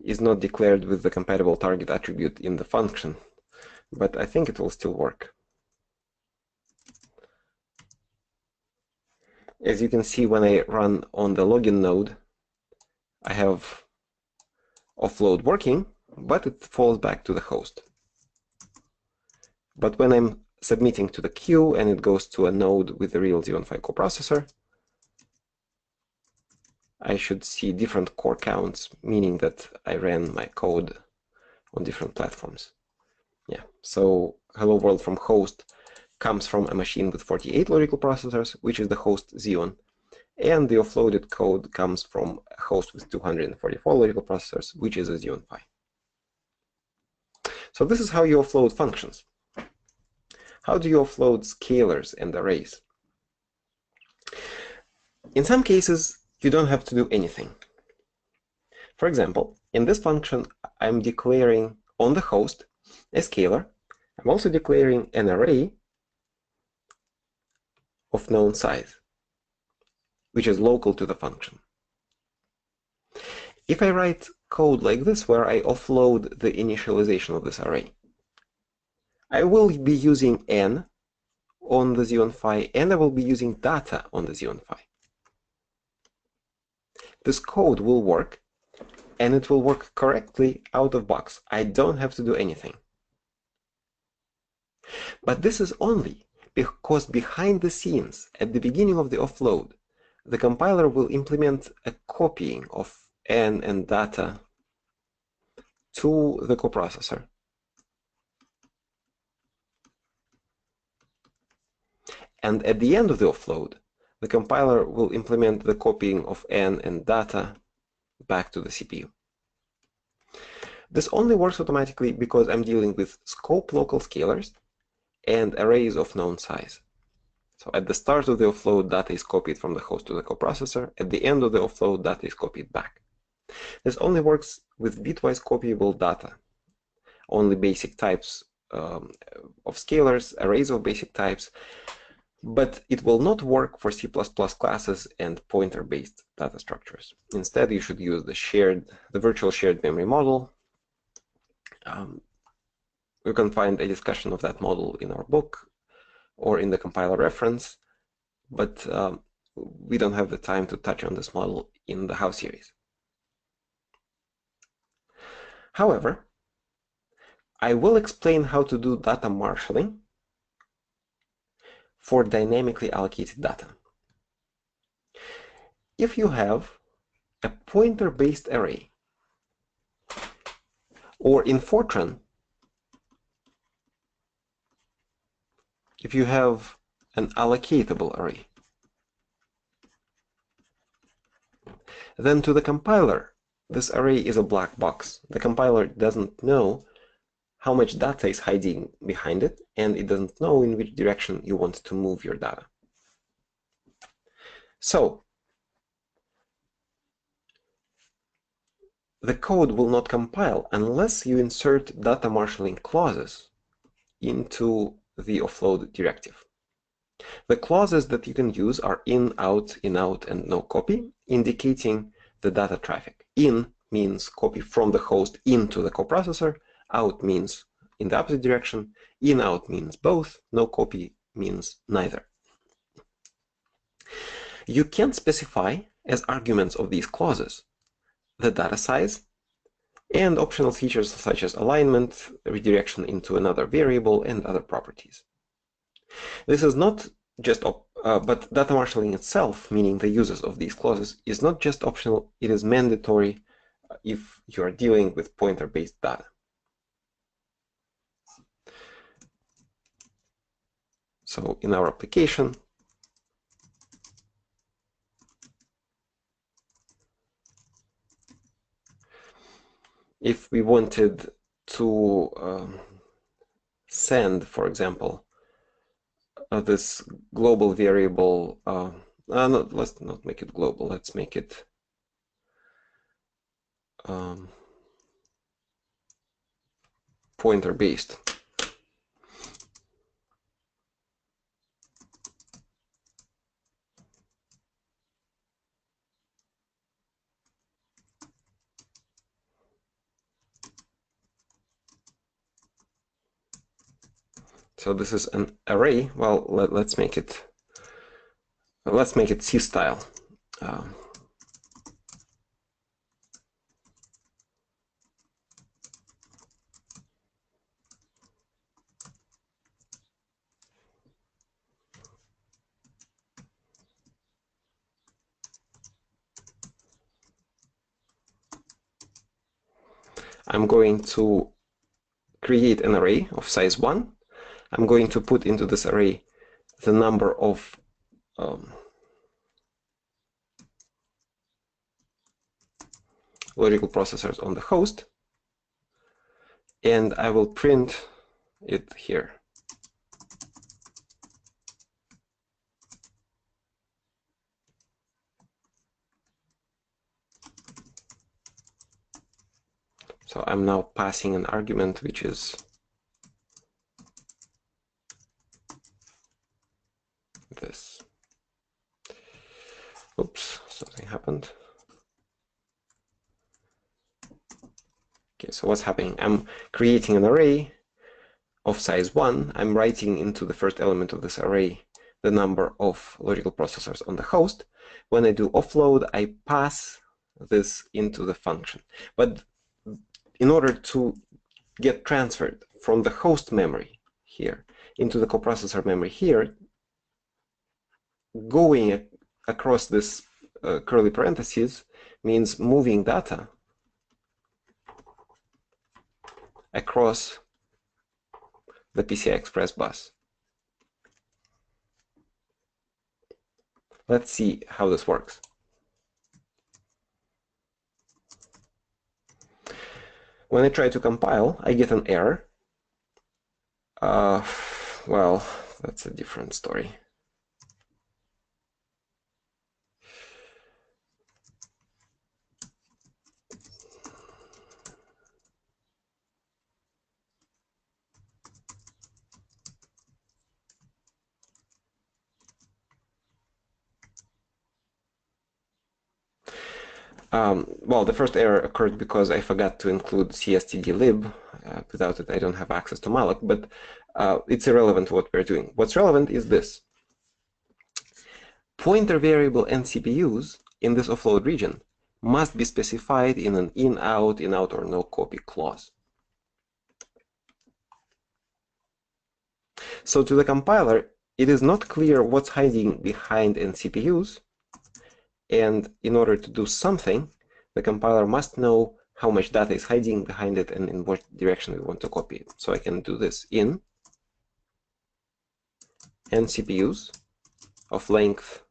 is not declared with the compatible target attribute in the function, but I think it will still work. As you can see, when I run on the login node, I have offload working, but it falls back to the host. But when I'm submitting to the queue and it goes to a node with the real Xeon Phi coprocessor, I should see different core counts, meaning that I ran my code on different platforms. Yeah, so hello world from host comes from a machine with 48 logical processors, which is the host Xeon, and the offloaded code comes from a host with 244 logical processors, which is a Xeon Phi. So this is how you offload functions. How do you offload scalars and arrays? In some cases, you don't have to do anything. For example, in this function, I'm declaring on the host a scalar. I'm also declaring an array of known size, which is local to the function. If I write code like this, where I offload the initialization of this array, I will be using n on the Xeon Phi, and I will be using data on the Xeon Phi. this code will work, and it will work correctly out of box. I don't have to do anything. But this is only because behind the scenes, at the beginning of the offload, the compiler will implement a copying of n and data to the coprocessor. And at the end of the offload, the compiler will implement the copying of n and data back to the CPU. This only works automatically because I'm dealing with scope local scalars and arrays of known size. So at the start of the offload, data is copied from the host to the coprocessor. At the end of the offload, data is copied back. This only works with bitwise copyable data. Only basic types of scalars, arrays of basic types, but it will not work for C++ classes and pointer-based data structures. Instead, you should use the virtual shared memory model. You can find a discussion of that model in our book or in the compiler reference, but we don't have the time to touch on this model in the How series. However, I will explain how to do data marshalling for dynamically allocated data. If you have a pointer-based array, or in Fortran, if you have an allocatable array, then to the compiler, this array is a black box. The compiler doesn't know how much data is hiding behind it, and it doesn't know in which direction you want to move your data. So, the code will not compile unless you insert data marshalling clauses into the offload directive. The clauses that you can use are in, out, and no copy, indicating the data traffic. In means copy from the host into the coprocessor, out means in the opposite direction, in, out means both, no copy means neither. You can specify as arguments of these clauses the data size and optional features such as alignment, redirection into another variable, and other properties. This is not just, but data marshalling itself, meaning the uses of these clauses, is not just optional, it is mandatory if you are dealing with pointer-based data. So in our application, if we wanted to send, for example, this global variable, let's not make it global, let's make it pointer-based. So this is an array. Well, let's make it C style. I'm going to create an array of size 1. I'm going to put into this array the number of logical processors on the host, and I will print it here. So I'm now passing an argument which is this. Oops, something happened. Okay, so what's happening? I'm creating an array of size 1. I'm writing into the first element of this array the number of logical processors on the host. When I do offload, I pass this into the function. But in order to get transferred from the host memory here into the coprocessor memory here, going across this curly parentheses means moving data across the PCI Express bus. Let's see how this works. When I try to compile, I get an error. Well, that's a different story. Well, the first error occurred because I forgot to include cstdlib. Without it, I don't have access to malloc, but it's irrelevant to what we're doing. What's relevant is this. Pointer variable and CPUs in this offload region must be specified in an in-out or no copy clause. So to the compiler, it is not clear what's hiding behind NCPUs, and in order to do something, the compiler must know how much data is hiding behind it and in what direction we want to copy it. So I can do this in NCPUs of length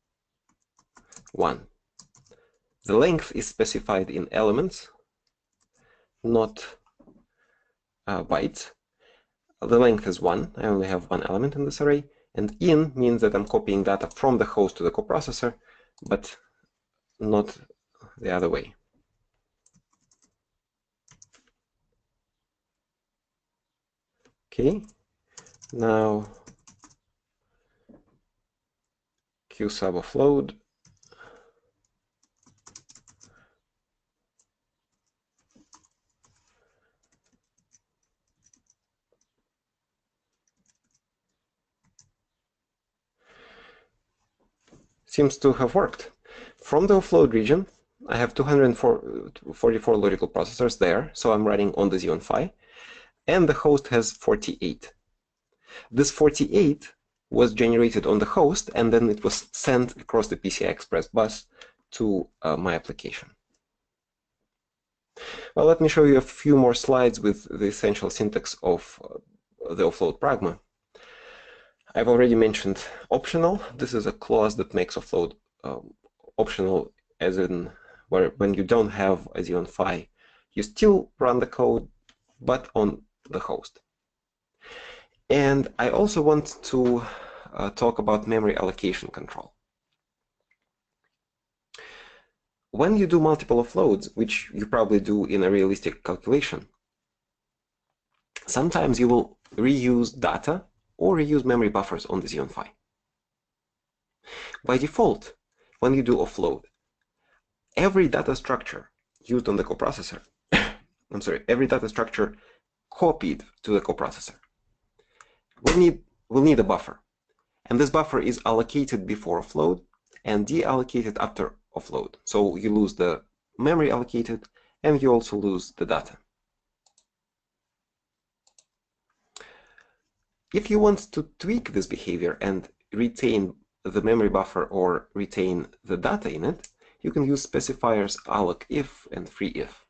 1. The length is specified in elements, not bytes. The length is 1. I only have one element in this array. And in means that I'm copying data from the host to the coprocessor, but not the other way. Okay, now Q sub offload. Seems to have worked. From the offload region, I have 244 logical processors there, so I'm running on the Xeon Phi, and the host has 48. This 48 was generated on the host, and then it was sent across the PCI Express bus to my application. Well, let me show you a few more slides with the essential syntax of the offload pragma. I've already mentioned optional. This is a clause that makes offload optional, as in when you don't have a Xeon Phi, you still run the code, but on the host. And I also want to talk about memory allocation control. When you do multiple offloads, which you probably do in a realistic calculation, sometimes you will reuse data or reuse memory buffers on the Xeon Phi. By default, when you do offload, every data structure used on the coprocessor, every data structure copied to the coprocessor will need a buffer. And this buffer is allocated before offload and deallocated after offload. So you lose the memory allocated and you also lose the data. If you want to tweak this behavior and retain the memory buffer or retain the data in it, you can use specifiers alloc if and free if.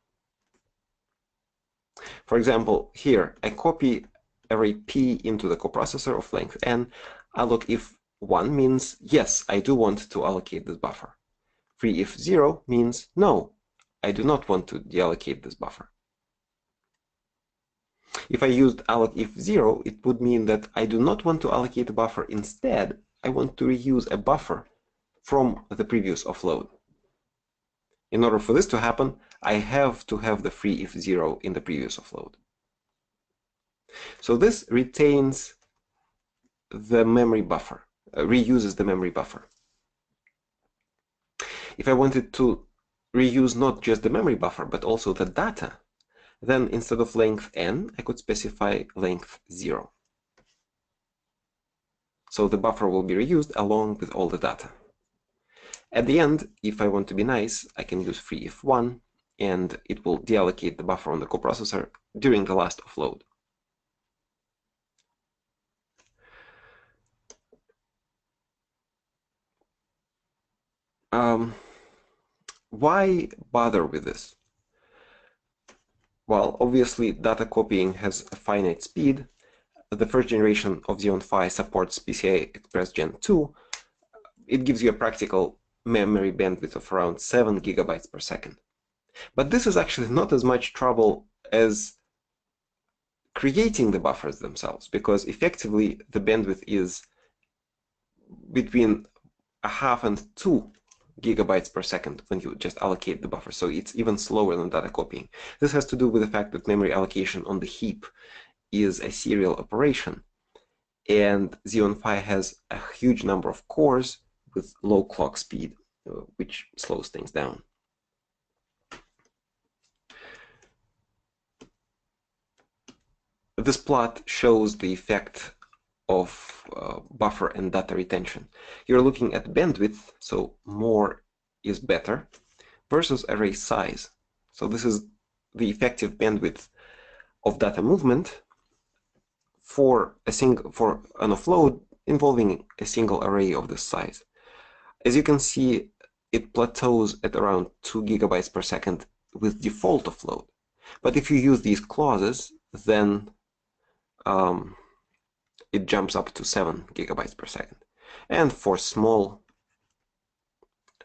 For example, here I copy array P into the coprocessor of length n. Alloc if 1 means yes, I do want to allocate this buffer. Free if 0 means no, I do not want to deallocate this buffer. If I used alloc if 0, it would mean that I do not want to allocate a buffer. Instead, I want to reuse a buffer from the previous offload. In order for this to happen, I have to have the free if 0 in the previous offload. So this retains the memory buffer, reuses the memory buffer. If I wanted to reuse not just the memory buffer, but also the data, then instead of length n, I could specify length 0. So the buffer will be reused along with all the data. At the end, if I want to be nice, I can use free if1, and it will deallocate the buffer on the coprocessor during the last offload. Why bother with this? Well, obviously, data copying has a finite speed. The first generation of Xeon Phi supports PCI Express Gen 2. It gives you a practical memory bandwidth of around 7 gigabytes per second. But this is actually not as much trouble as creating the buffers themselves, because effectively the bandwidth is between a half and 2 gigabytes per second when you just allocate the buffer. So it's even slower than data copying. This has to do with the fact that memory allocation on the heap is a serial operation, and Xeon Phi has a huge number of cores with low clock speed, which slows things down. This plot shows the effect of buffer and data retention. You're looking at bandwidth, so more is better, versus array size. So this is the effective bandwidth of data movement for an offload involving a single array of this size. As you can see, it plateaus at around 2 gigabytes per second with default offload. But if you use these clauses, then it jumps up to 7 gigabytes per second. And for small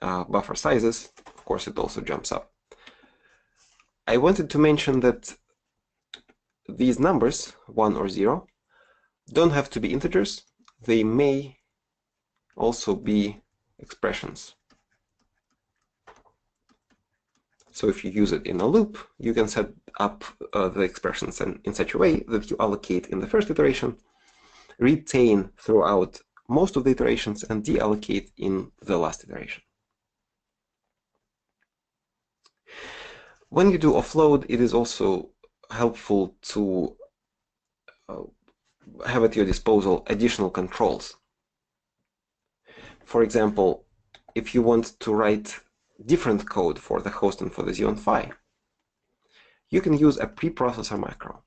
buffer sizes, of course, it also jumps up. I wanted to mention that these numbers, 1 or 0, don't have to be integers. They may also be expressions. So if you use it in a loop, you can set up the expressions in such a way that you allocate in the first iteration, retain throughout most of the iterations, and deallocate in the last iteration. When you do offload, it is also helpful to have at your disposal additional controls. For example, if you want to write different code for the host and for the Xeon Phi, you can use a preprocessor macro.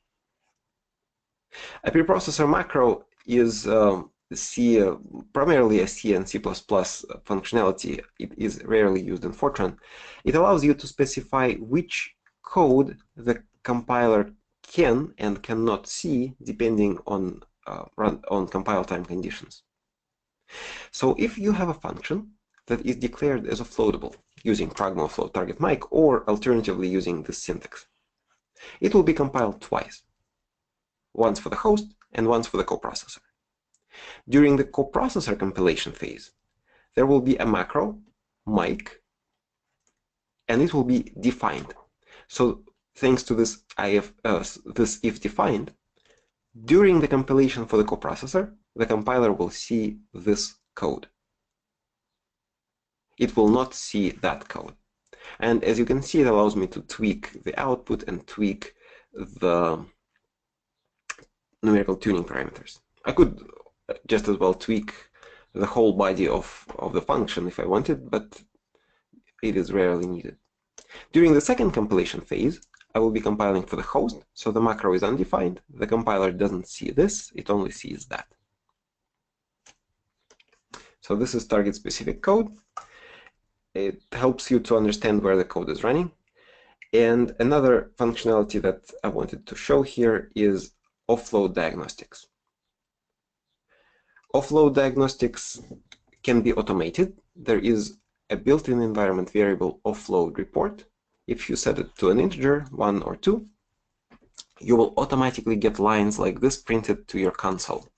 A preprocessor macro is primarily a C and C++ functionality. It is rarely used in Fortran. It allows you to specify which code the compiler can and cannot see depending on compile time conditions. So if you have a function that is declared as offloadable using pragma offload target mic, or alternatively using this syntax, it will be compiled twice, once for the host and once for the coprocessor. During the coprocessor compilation phase, there will be a macro, mic, and it will be defined. So thanks to this if defined, during the compilation for the coprocessor, the compiler will see this code. It will not see that code. And as you can see, it allows me to tweak the output and tweak the numerical tuning parameters. I could just as well tweak the whole body of the function if I wanted, but it is rarely needed. During the second compilation phase, I will be compiling for the host, so the macro is undefined. The compiler doesn't see this, it only sees that. So this is target-specific code. It helps you to understand where the code is running. And another functionality that I wanted to show here is offload diagnostics. Offload diagnostics can be automated. There is a built-in environment variable offload report. If you set it to an integer, 1 or 2, you will automatically get lines like this printed to your console.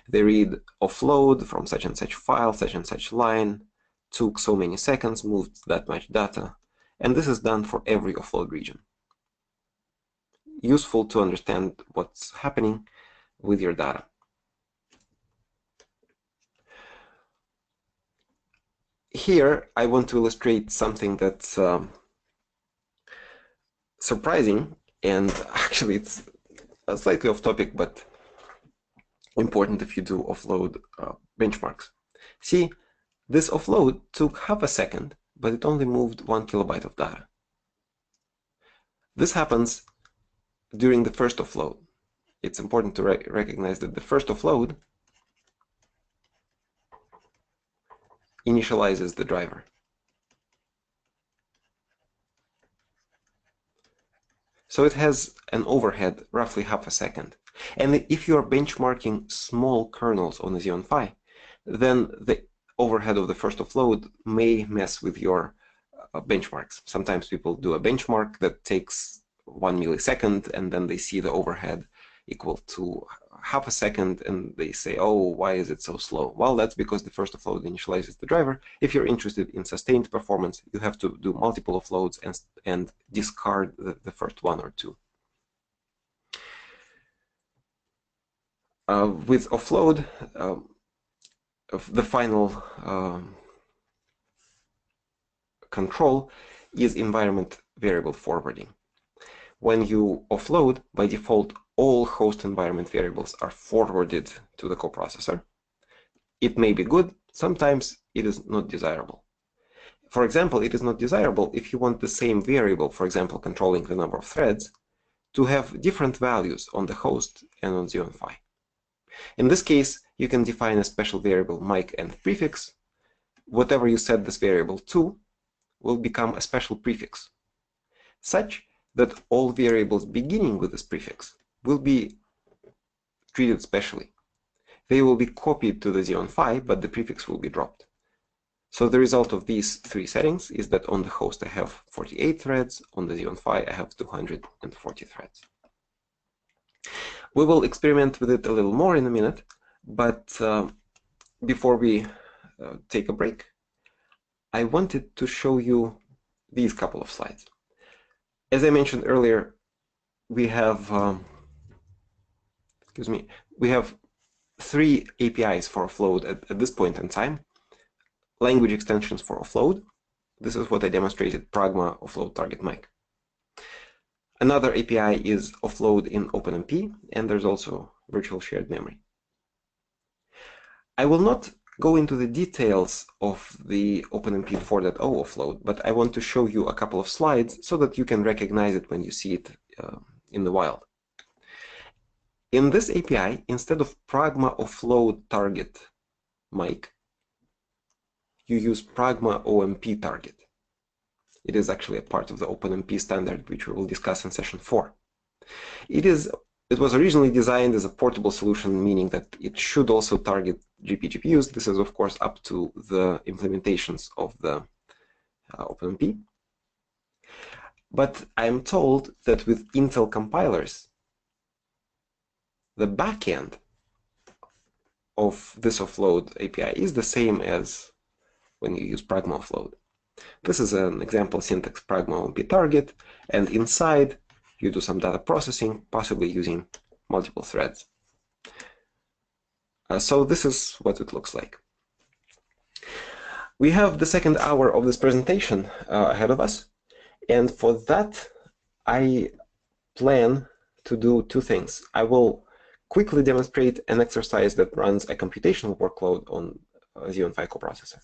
They read offload from such and such file, such and such line, took so many seconds, moved that much data, and this is done for every offload region. Useful to understand what's happening with your data. Here, I want to illustrate something that's surprising, and actually it's slightly off topic, but important if you do offload benchmarks. See, This offload took half a second, but it only moved 1 kilobyte of data. This happens during the first offload. It's important to recognize that the first offload initializes the driver. So it has an overhead roughly half a second. And if you are benchmarking small kernels on the Xeon Phi, then the overhead of the first offload may mess with your benchmarks. Sometimes people do a benchmark that takes 1 millisecond, and then they see the overhead equal to half a second, and they say, oh, why is it so slow? Well, that's because the first offload initializes the driver. If you're interested in sustained performance, you have to do multiple offloads and discard the first one or two. With offload, the final control is environment variable forwarding. When you offload, by default, all host environment variables are forwarded to the coprocessor. It may be good, sometimes it is not desirable. For example, it is not desirable if you want the same variable, for example, controlling the number of threads, to have different values on the host and on Xeon Phi. In this case, you can define a special variable mic and prefix. Whatever you set this variable to will become a special prefix, such that all variables beginning with this prefix will be treated specially. They will be copied to the Xeon Phi, but the prefix will be dropped. So the result of these three settings is that on the host I have 48 threads, on the Xeon Phi I have 240 threads. We will experiment with it a little more in a minute, but before we take a break, I wanted to show you these couple of slides. As I mentioned earlier, we have three APIs for offload at this point in time. Language extensions for offload. This is what I demonstrated, Pragma offload target mic. Another API is offload in OpenMP, and there's also virtual shared memory. I will not go into the details of the OpenMP 4.0 offload, but I want to show you a couple of slides so that you can recognize it when you see it in the wild. In this API, instead of Pragma offload target mic, you use Pragma OMP target. It is actually a part of the OpenMP standard, which we will discuss in session 4. It was originally designed as a portable solution, meaning that it should also target GPUs. This is, of course, up to the implementations of the OpenMP. But I'm told that with Intel compilers, the backend of this offload API is the same as when you use Pragma offload. This is an example syntax Pragma OMP target, and inside you do some data processing, possibly using multiple threads. So this is what it looks like. We have the second hour of this presentation ahead of us, and for that I plan to do two things. I will quickly demonstrate an exercise that runs a computational workload on a Xeon Phi coprocessor,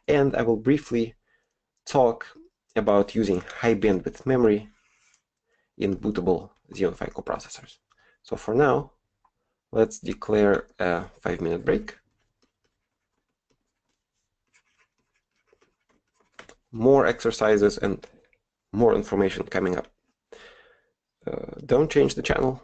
and I will briefly talk about using high bandwidth memory in bootable Xeon Phi coprocessors. So for now, let's declare a 5-minute break. More exercises and more information coming up. Don't change the channel.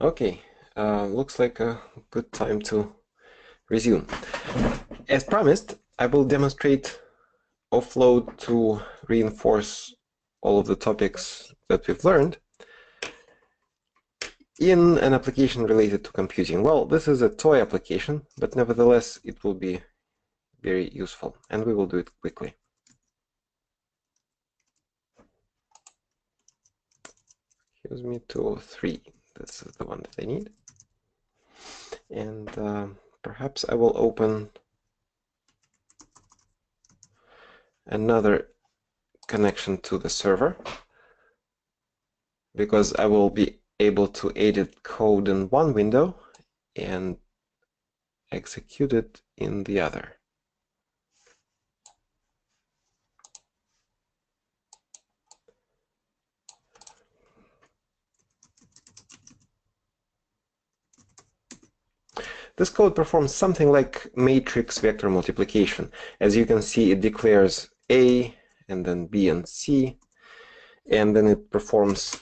Okay, looks like a good time to resume. As promised, I will demonstrate offload to reinforce all of the topics that we've learned in an application related to computing. Well, this is a toy application, but nevertheless, it will be very useful, and we will do it quickly. Here's me 203. This is the one that I need. And perhaps I will open another connection to the server, because I will be able to edit code in one window and execute it in the other. This code performs something like matrix vector multiplication. As you can see, it declares A and then B and C, and then it performs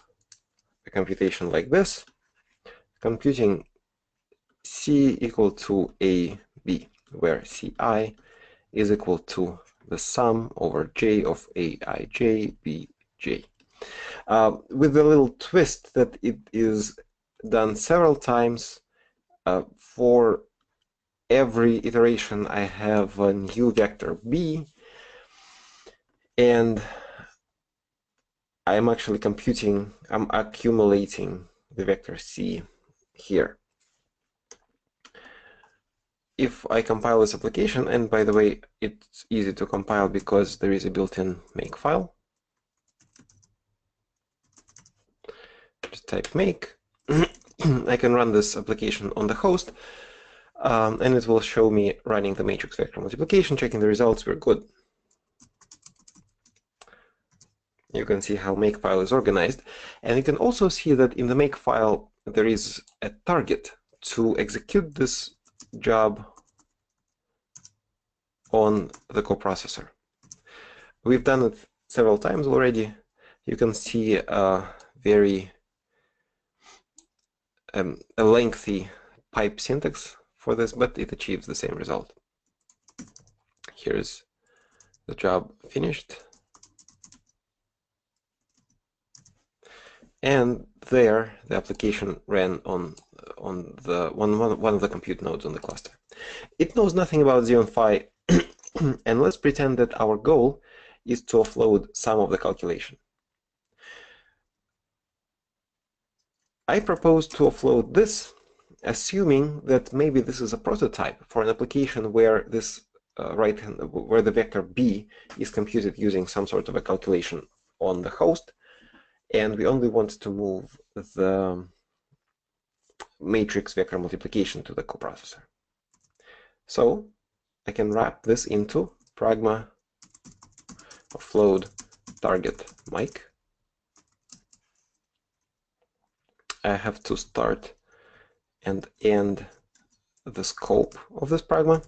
a computation like this, computing C equal to AB, where Ci is equal to the sum over J of Aij Bj. With the little twist that it is done several times. For every iteration, I have a new vector B, and I'm actually I'm accumulating the vector C here. If I compile this application, and by the way, it's easy to compile because there is a built-in makefile. Just type make. I can run this application on the host, and it will show me running the matrix vector multiplication, checking the results. We're good. You can see how makefile is organized, and you can also see that in the makefile there is a target to execute this job on the coprocessor. We've done it several times already. You can see a very a lengthy pipe syntax for this, but it achieves the same result. Here's the job finished. And there, the application ran on one of the compute nodes on the cluster. It knows nothing about Xeon Phi, and let's pretend that our goal is to offload some of the calculation. I propose to offload this, assuming that maybe this is a prototype for an application where this where the vector B is computed using some sort of a calculation on the host, and we only want to move the matrix vector multiplication to the coprocessor. So I can wrap this into pragma offload target mic. I have to start and end the scope of this pragma.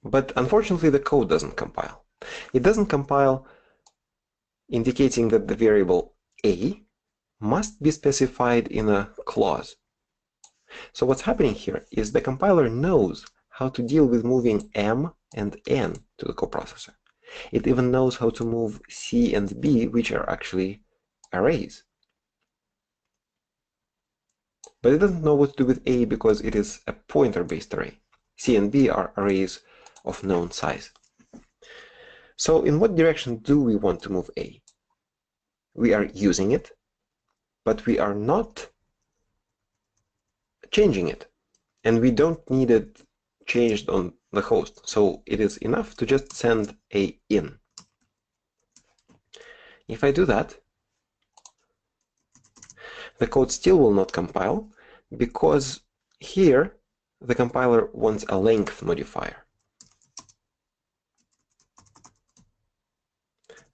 But unfortunately, the code doesn't compile. It doesn't compile, indicating that the variable a must be specified in a clause. So what's happening here is the compiler knows how to deal with moving m and n to the coprocessor. It even knows how to move c and b, which are actually arrays. But it doesn't know what to do with a because it is a pointer-based array. C and b are arrays of known size. So in what direction do we want to move a? We are using it, but we are not changing it. And we don't need it changed on the host. So it is enough to just send a in. If I do that, the code still will not compile because here the compiler wants a length modifier.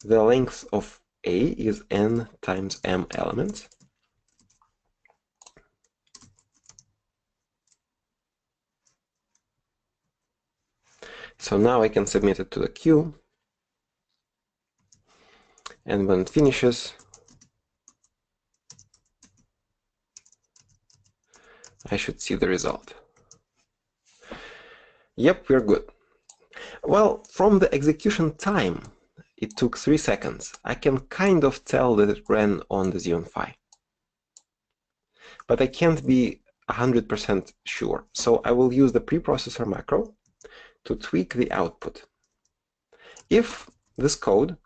The length of a is n times m elements. So now I can submit it to the queue, And when it finishes, I should see the result. Yep, we're good. Well, from the execution time, it took 3 seconds. I can kind of tell that it ran on the Xeon Phi. But I can't be 100% sure. So I will use the preprocessor macro to tweak the output. If this code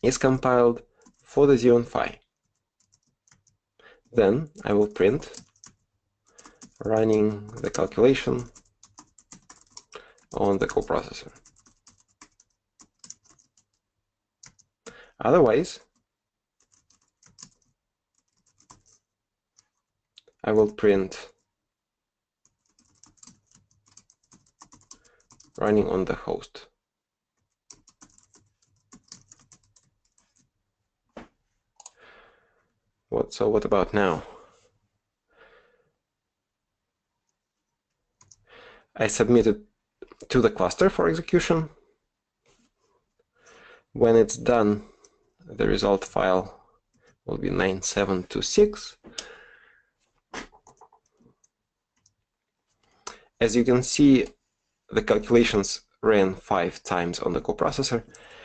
is compiled for the Xeon Phi, then I will print running the calculation on the coprocessor. Otherwise, I will print running on the host. So what about now? I submit it to the cluster for execution. When it's done, the result file will be 9726. As you can see, the calculations ran 5 times on the coprocessor.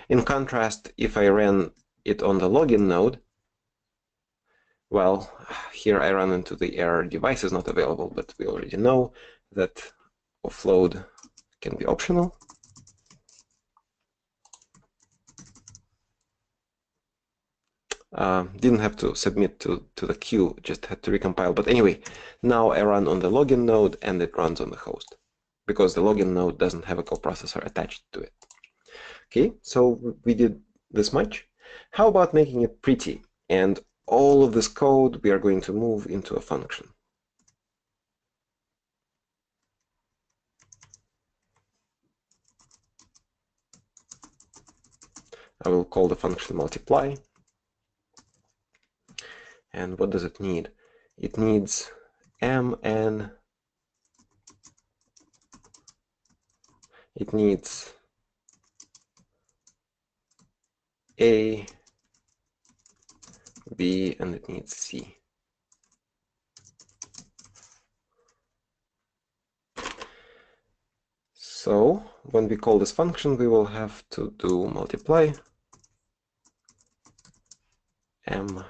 In contrast, if I ran it on the login node, well, here I run into the error device is not available, but we already know that offload can be optional. Didn't have to submit to the queue, just had to recompile. But anyway, now I run on the login node and it runs on the host, because the login node doesn't have a coprocessor attached to it. Okay, so we did this much. How about making it pretty? And all of this code we are going to move into a function. I will call the function multiply. And what does it need? It needs mn, it needs a, b, and it needs c. So when we call this function, we will have to do multiply m,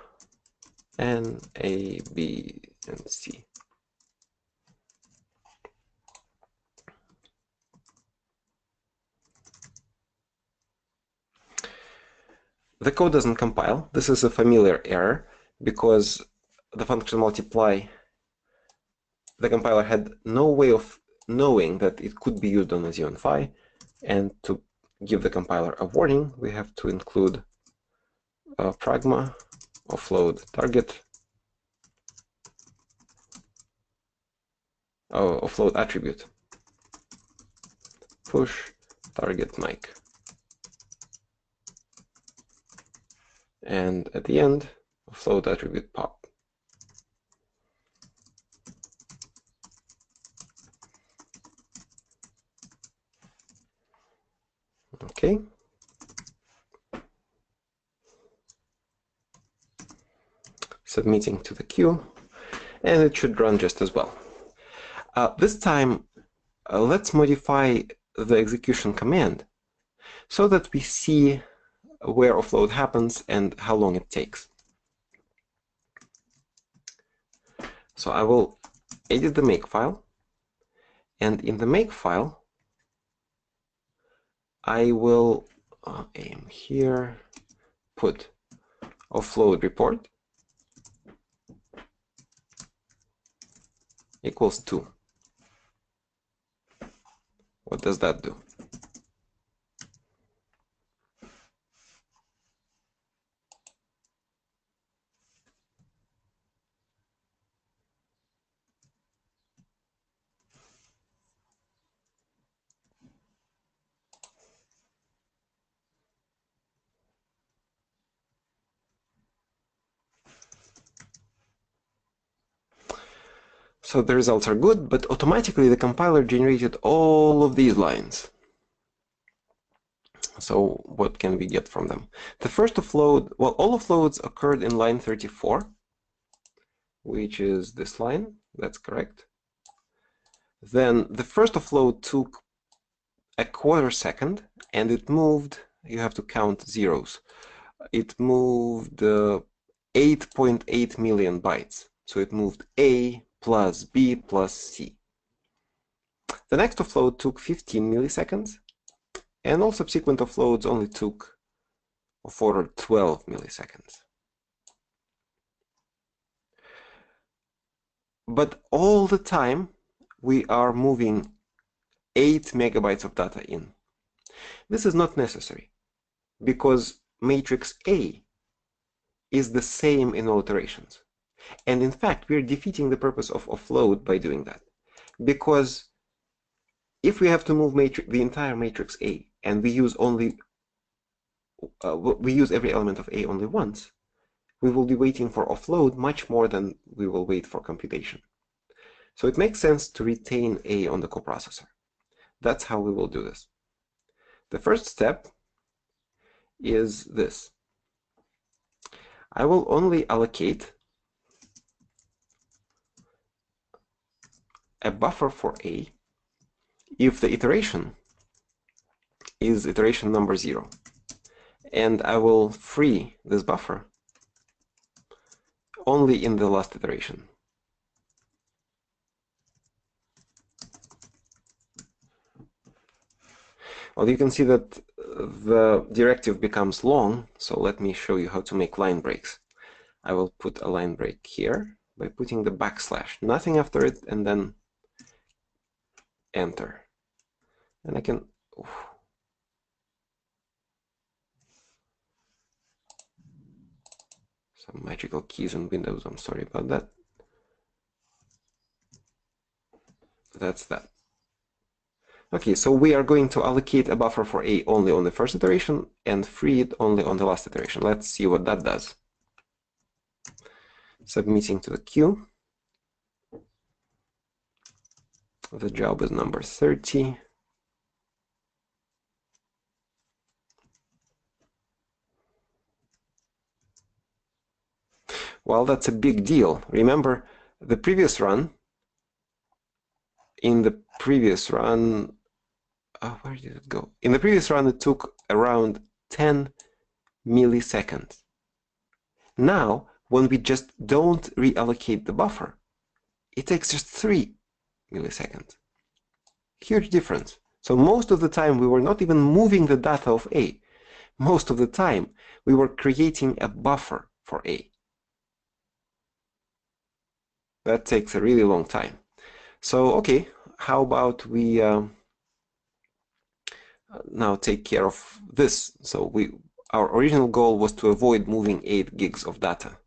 n, a, b, and c. The code doesn't compile. This is a familiar error because the function multiply, the compiler had no way of knowing that it could be used on a Xeon Phi, and to give the compiler a warning, we have to include a pragma offload target, offload attribute, push target mic, and at the end, offload attribute pop. Okay. Submitting to the queue, and it should run just as well. This time, let's modify the execution command so that we see where offload happens and how long it takes. So I will edit the makefile, and in the makefile, I will aim here, put offload report equals 2. What does that do? So the results are good, but automatically the compiler generated all of these lines. So what can we get from them? The first offload, well, all offloads occurred in line 34, which is this line. That's correct. Then the first offload took a quarter second, and it moved, you have to count zeros, it moved 8.8 million bytes. So it moved A plus B plus C. The next offload took 15 milliseconds, and all subsequent offloads only took for 12 milliseconds. But all the time, we are moving 8 megabytes of data in. This is not necessary, because matrix A is the same in all iterations. And in fact, we're defeating the purpose of offload by doing that. Because if we have to move the entire matrix A, and we use every element of A only once, we will be waiting for offload much more than we will wait for computation. So it makes sense to retain A on the coprocessor. That's how we will do this. The first step is this. I will only allocate a buffer for A if the iteration is iteration number 0. And I will free this buffer only in the last iteration. Well, you can see that the directive becomes long, so let me show you how to make line breaks. I will put a line break here by putting the backslash, nothing after it, and then enter. And I can... Some magical keys in Windows, I'm sorry about that. That's that. Okay, so we are going to allocate a buffer for A only on the first iteration and free it only on the last iteration. Let's see what that does. Submitting to the queue. The job is number 30. Well, that's a big deal. Remember, the previous run, where did it go? In the previous run, it took around 10 milliseconds. Now, when we just don't reallocate the buffer, it takes just 3 milliseconds. Huge difference. So most of the time, we were not even moving the data of A. Most of the time, we were creating a buffer for A. That takes a really long time. So, okay, how about we now take care of this? So our original goal was to avoid moving 8 gigs of data.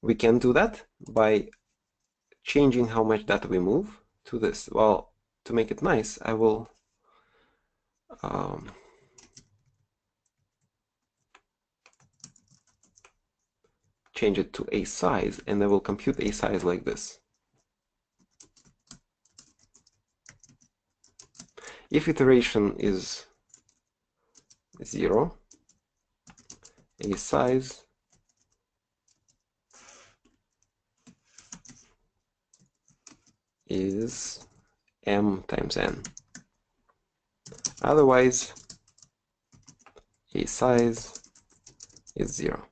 We can do that by changing how much data we move to this. Well, to make it nice, I will change it to a size, and I will compute a size like this. If iteration is 0, a size is m times n. Otherwise, a size is 0.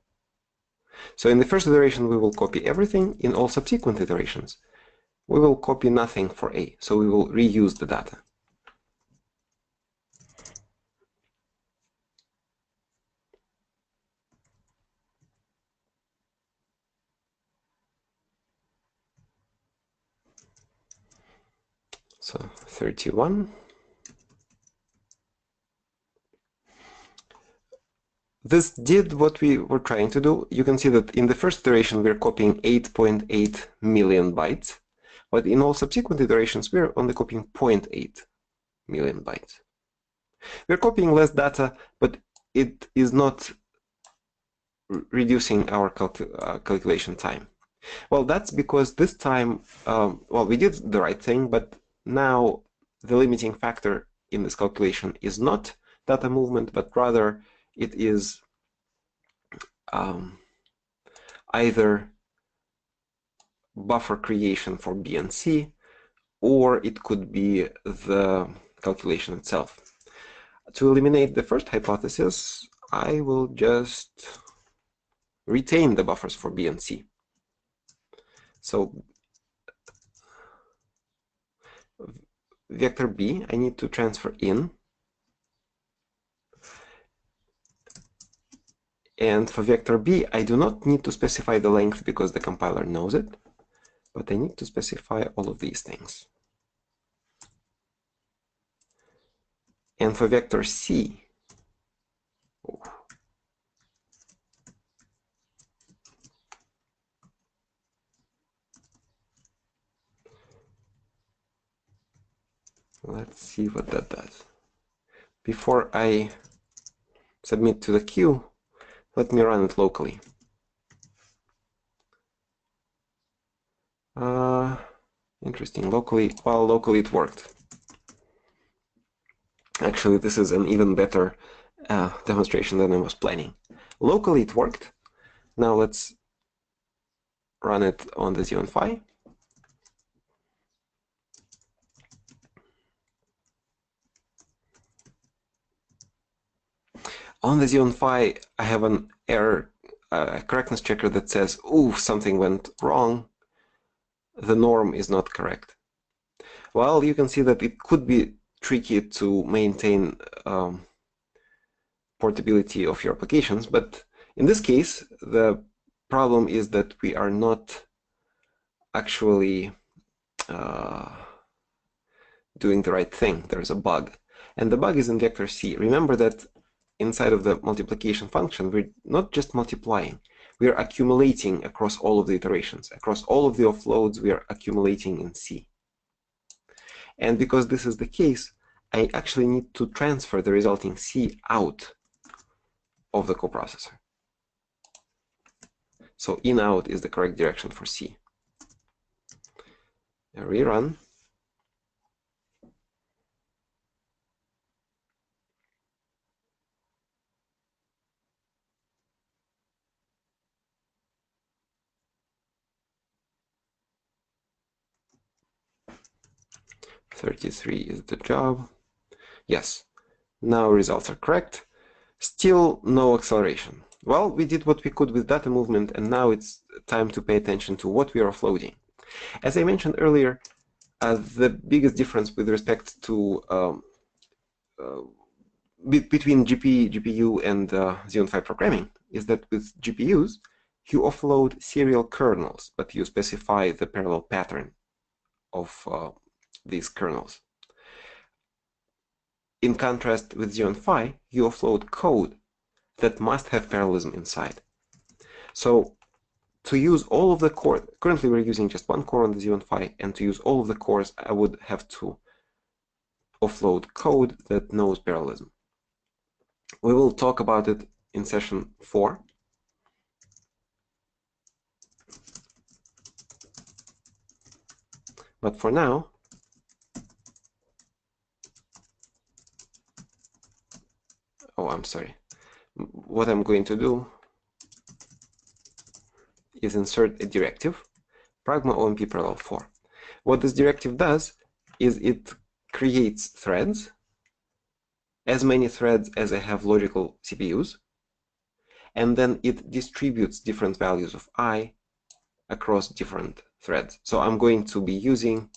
So in the first iteration, we will copy everything. In all subsequent iterations, we will copy nothing for A. So we will reuse the data. So 31. This did what we were trying to do. You can see that in the first iteration, we're copying 8.8 million bytes. But in all subsequent iterations, we're only copying 0.8 million bytes. We're copying less data, but it is not reducing our calculation time. Well, that's because this time, well, we did the right thing, but now the limiting factor in this calculation is not data movement, but rather it is either buffer creation for B and C, or it could be the calculation itself. To eliminate the first hypothesis, I will just retain the buffers for B and C. So vector B, I need to transfer in. And for vector B, I do not need to specify the length because the compiler knows it, but I need to specify all of these things. And for vector C, let's see what that does. Before I submit to the queue, let me run it locally. Interesting. Locally it worked. Actually, this is an even better demonstration than I was planning. Locally it worked. Now let's run it on the Xeon Phi. On the Xeon Phi, I have an error, a correctness checker that says, "Ooh, something went wrong. The norm is not correct." Well, you can see that it could be tricky to maintain portability of your applications, but in this case, the problem is that we are not actually doing the right thing. There's a bug, and the bug is in vector C. Remember that inside of the multiplication function, we're not just multiplying, we are accumulating across all of the iterations. Across all of the offloads, we are accumulating in C. And because this is the case, I actually need to transfer the resulting C out of the coprocessor. So in-out is the correct direction for C. A rerun. "33 is the job." Yes, now results are correct. Still no acceleration. Well, we did what we could with data movement, and now it's time to pay attention to what we are offloading. As I mentioned earlier, the biggest difference with respect to between GPU and Xeon Phi programming is that with GPUs, you offload serial kernels, but you specify the parallel pattern of these kernels. In contrast with Xeon Phi, you offload code that must have parallelism inside. So to use all of the cores, currently we're using just one core on the Xeon Phi, and to use all of the cores, I would have to offload code that knows parallelism. We will talk about it in session 4. But for now, oh, I'm sorry. What I'm going to do is insert a directive, pragma OMP parallel 4. What this directive does is it creates threads, as many threads as I have logical CPUs, and then it distributes different values of I across different threads. So I'm going to be using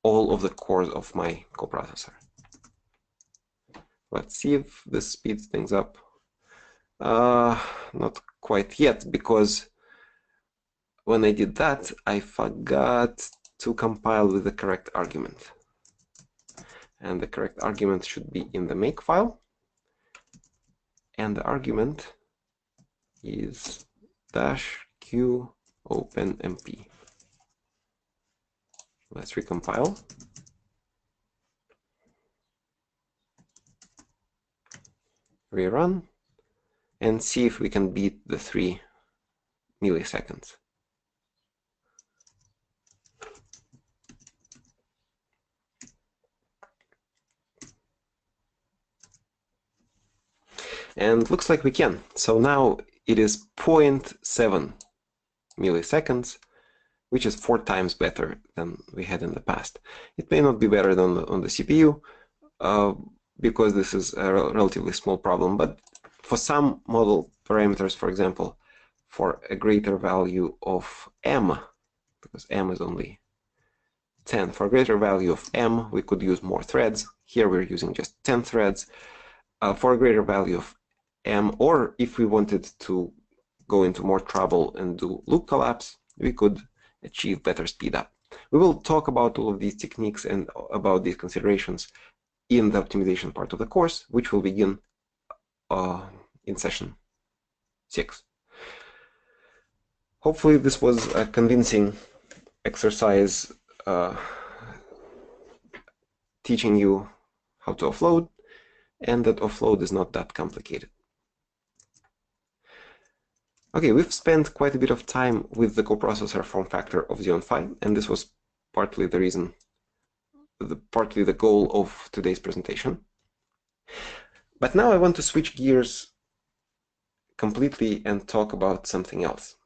all of the cores of my coprocessor. Let's see if this speeds things up. Not quite yet, because when I did that, I forgot to compile with the correct argument. And the correct argument should be in the make file. And the argument is -q openmp. Let's recompile. Rerun. And see if we can beat the 3 milliseconds. And looks like we can. So now it is 0.7 milliseconds, which is 4 times better than we had in the past. It may not be better than on the CPU because this is a relatively small problem, but for some model parameters, for example, for a greater value of m, because m is only 10, for a greater value of m, we could use more threads. Here we're using just 10 threads. For a greater value of m, or if we wanted to go into more trouble and do loop collapse, we could achieve better speed up. We will talk about all of these techniques and about these considerations in the optimization part of the course, which will begin in session 6. Hopefully this was a convincing exercise teaching you how to offload, and that offload is not that complicated. Okay, we've spent quite a bit of time with the coprocessor form factor of Xeon Phi, and this was partly the reason, partly the goal of today's presentation. But now I want to switch gears completely and talk about something else.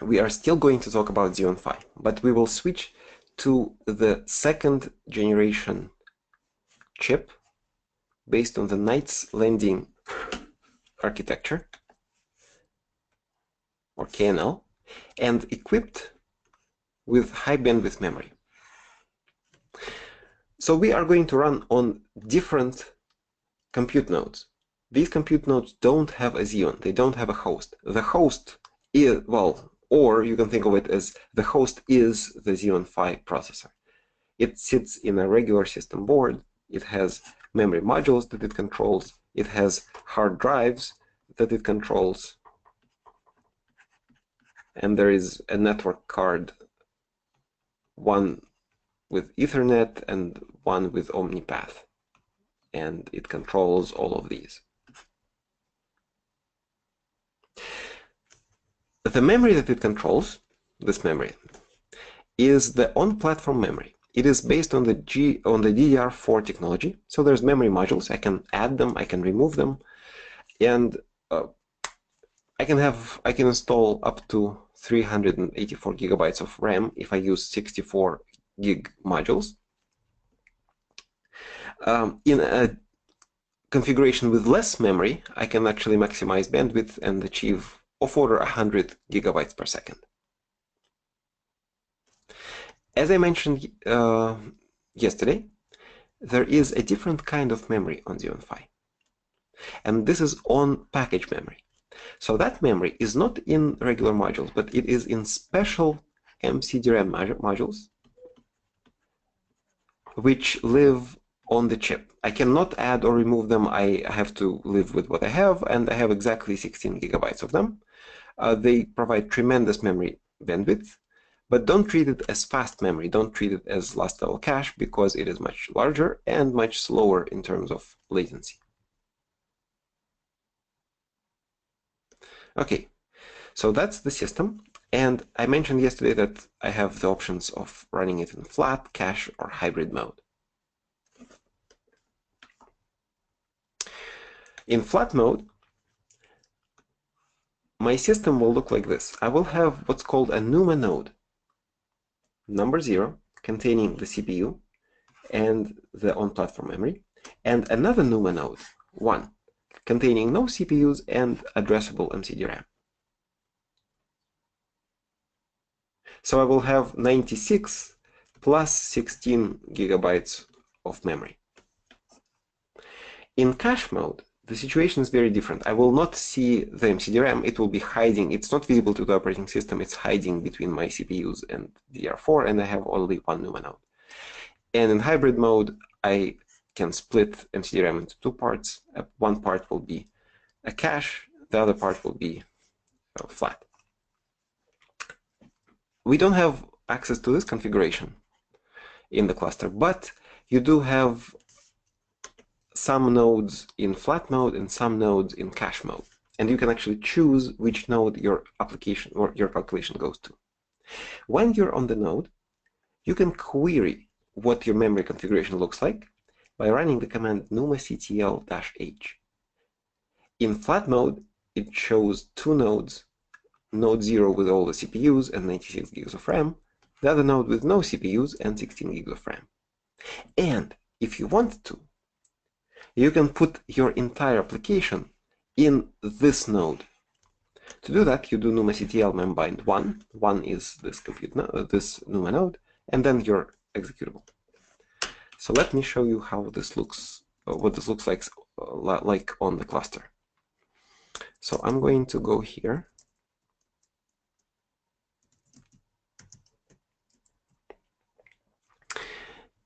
We are still going to talk about Xeon Phi, but we will switch to the second generation chip based on the Knights Landing architecture, or KNL, and equipped with high bandwidth memory. So we are going to run on different compute nodes. These compute nodes don't have a Xeon, they don't have a host. The host is, well, or you can think of it as the host is the Xeon Phi processor. It sits in a regular system board, it has memory modules that it controls, it has hard drives that it controls, and there is a network card, one with Ethernet and one with OmniPath, and it controls all of these. The memory that it controls, this memory, is the on-platform memory. It is based on the DDR4 technology, so there's memory modules. I can add them, I can remove them, and I can install up to 384 gigabytes of RAM if I use 64 gig modules. In a configuration with less memory, I can actually maximize bandwidth and achieve of order 100 gigabytes per second. As I mentioned yesterday, there is a different kind of memory on Xeon Phi, and this is on package memory. So that memory is not in regular modules, but it is in special MCDRAM modules which live on the chip. I cannot add or remove them. I have to live with what I have, and I have exactly 16 gigabytes of them. They provide tremendous memory bandwidth, but don't treat it as fast memory. Don't treat it as last level cache, because it is much larger and much slower in terms of latency. Okay, so that's the system. And I mentioned yesterday that I have the options of running it in flat, cache, or hybrid mode. In flat mode, my system will look like this. I will have what's called a NUMA node, number 0, containing the CPU and the on-platform memory, and another NUMA node, 1, containing no CPUs and addressable MCDRAM. So I will have 96 plus 16 gigabytes of memory. In cache mode, the situation is very different. I will not see the MCDRAM. It will be hiding. It's not visible to the operating system. It's hiding between my CPUs and DDR4, and I have only one NUMA node. And in hybrid mode, I can split MCDRAM into two parts. One part will be a cache. The other part will be flat. We don't have access to this configuration in the cluster, but you do have some nodes in flat mode and some nodes in cache mode. And you can actually choose which node your application or your calculation goes to. When you're on the node, you can query what your memory configuration looks like by running the command numactl-h. In flat mode, it shows two nodes, node 0 with all the CPUs and 96 gigs of RAM, the other node with no CPUs and 16 gigs of RAM. And if you want to, you can put your entire application in this node. To do that, you do numactl membind 1. 1 is this this NUMA node, and then your executable. So let me show you how this looks, what this looks like on the cluster. So I'm going to go here.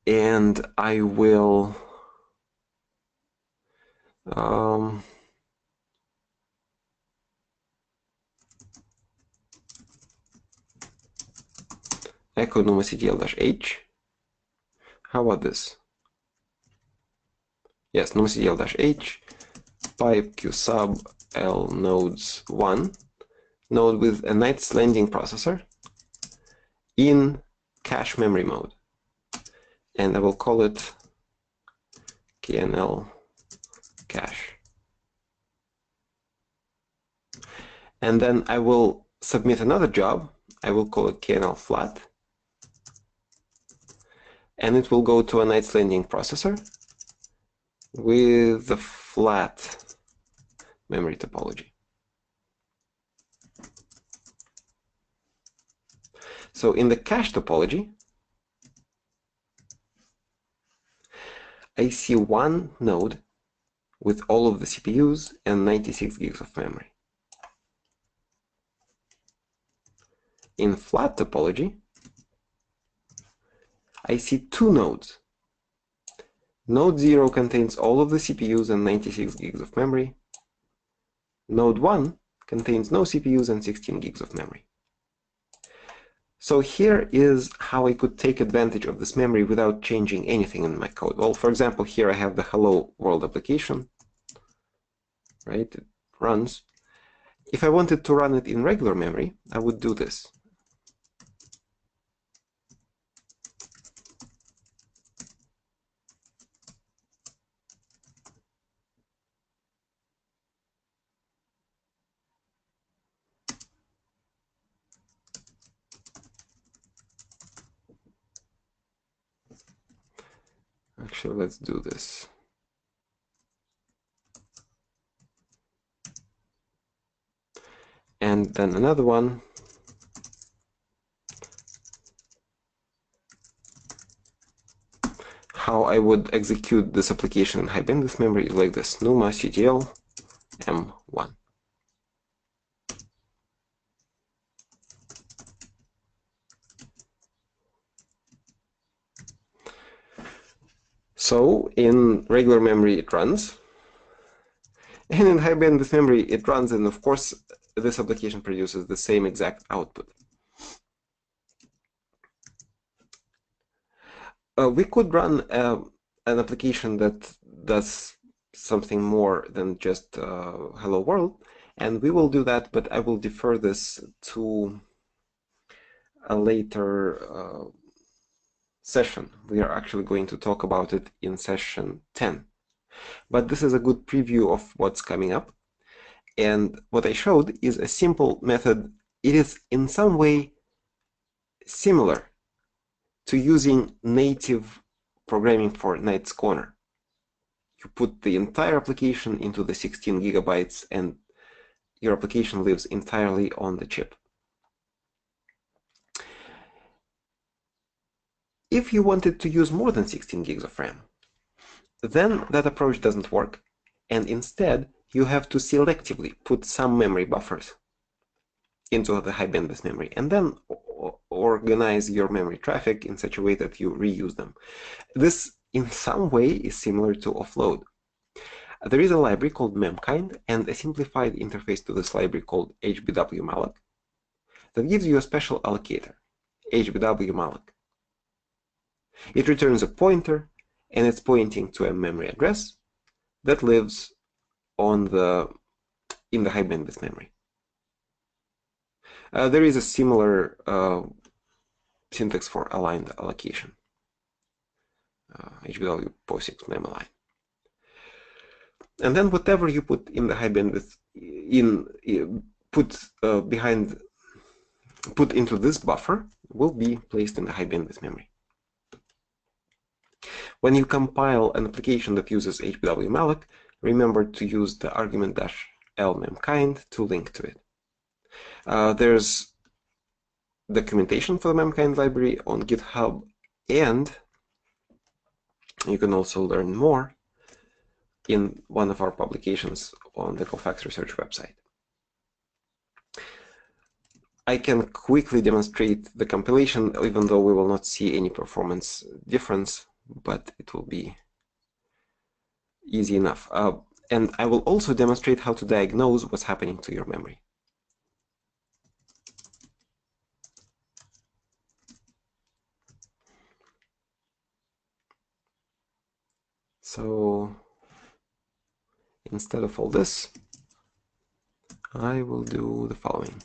And I will echo numactl-h. How about this? Yes, numactl-h, pipe q sub l nodes 1, node with a nice landing processor in cache memory mode. And I will call it KNL cache. And then I will submit another job. I will call it KNL flat. And it will go to a nice landing processor with the flat memory topology. So in the cache topology, I see one node with all of the CPUs and 96 gigs of memory. In flat topology, I see two nodes. Node 0 contains all of the CPUs and 96 gigs of memory. Node 1 contains no CPUs and 16 gigs of memory. So here is how I could take advantage of this memory without changing anything in my code. Well, for example, here I have the hello world application, right? It runs. If I wanted to run it in regular memory, I would do this. Actually, let's do this. And then another one. How I would execute this application in high bandwidth memory is like this: numactl m1. So in regular memory it runs, and in high bandwidth memory it runs, and of course this application produces the same exact output. We could run an application that does something more than just hello world, and we will do that, but I will defer this to a later session. We are actually going to talk about it in session 10. But this is a good preview of what's coming up. And what I showed is a simple method. It is in some way similar to using native programming for Knight's Corner. You put the entire application into the 16 gigabytes and your application lives entirely on the chip. If you wanted to use more than 16 gigs of RAM, then that approach doesn't work, and instead you have to selectively put some memory buffers into the high bandwidth memory, and then organize your memory traffic in such a way that you reuse them. This, in some way, is similar to Offload. There is a library called memkind and a simplified interface to this library called HBW-malloc that gives you a special allocator, HBW-malloc. It returns a pointer, and it's pointing to a memory address that lives in the high bandwidth memory. There is a similar syntax for aligned allocation, HBW POSIX memalign. And then whatever you put in the high bandwidth put into this buffer will be placed in the high bandwidth memory. When you compile an application that uses HBWMalloc, remember to use the argument -l_memkind to link to it. There's documentation for the memkind library on GitHub, and you can also learn more in one of our publications on the Colfax Research website. I can quickly demonstrate the compilation, even though we will not see any performance difference, but it will be easy enough. And I will also demonstrate how to diagnose what's happening to your memory. So instead of all this, I will do the following.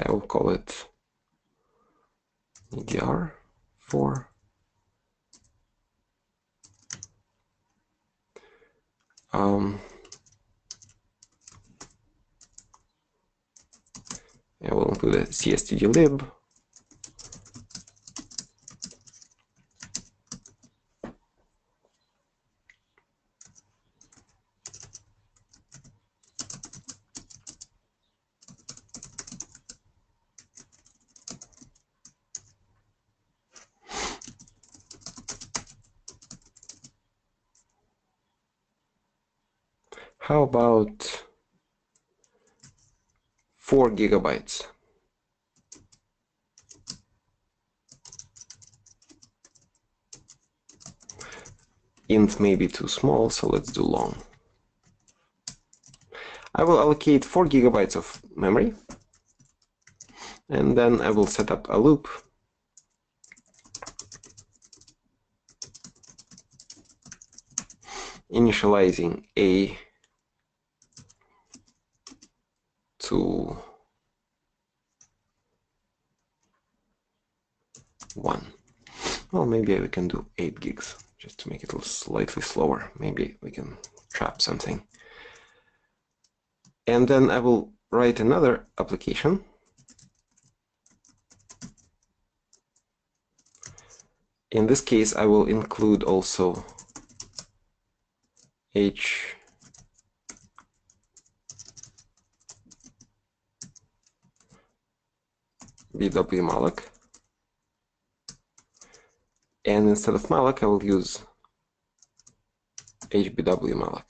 I will call it DDR4. I will include a cstdlib. How about 4 gigabytes? Int may be too small, so let's do long. I will allocate 4 gigabytes of memory, and then I will set up a loop initializing A to 1. Well, maybe we can do 8 gigs just to make it slightly slower. Maybe we can trap something. And then I will write another application. In this case, I will include also HBWMalloc. And instead of malloc, I will use HBWMalloc.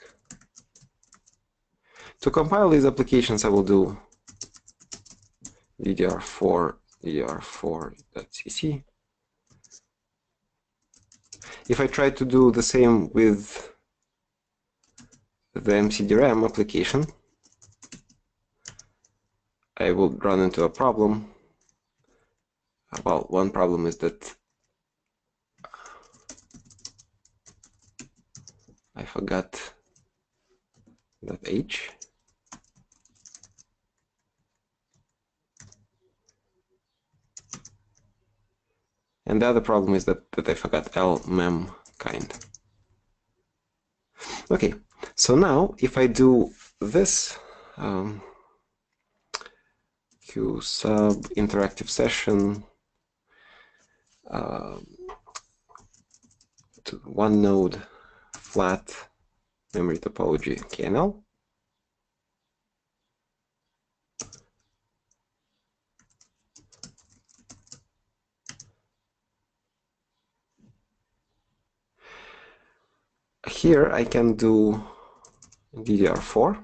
To compile these applications, I will do ddr4.cc. If I try to do the same with the MCDRAM application, I will run into a problem. Well, one problem is that I forgot that H. And the other problem is that I forgot l_memkind. Okay, so now if I do this q sub interactive session to one node flat memory topology KNL, here I can do DDR4.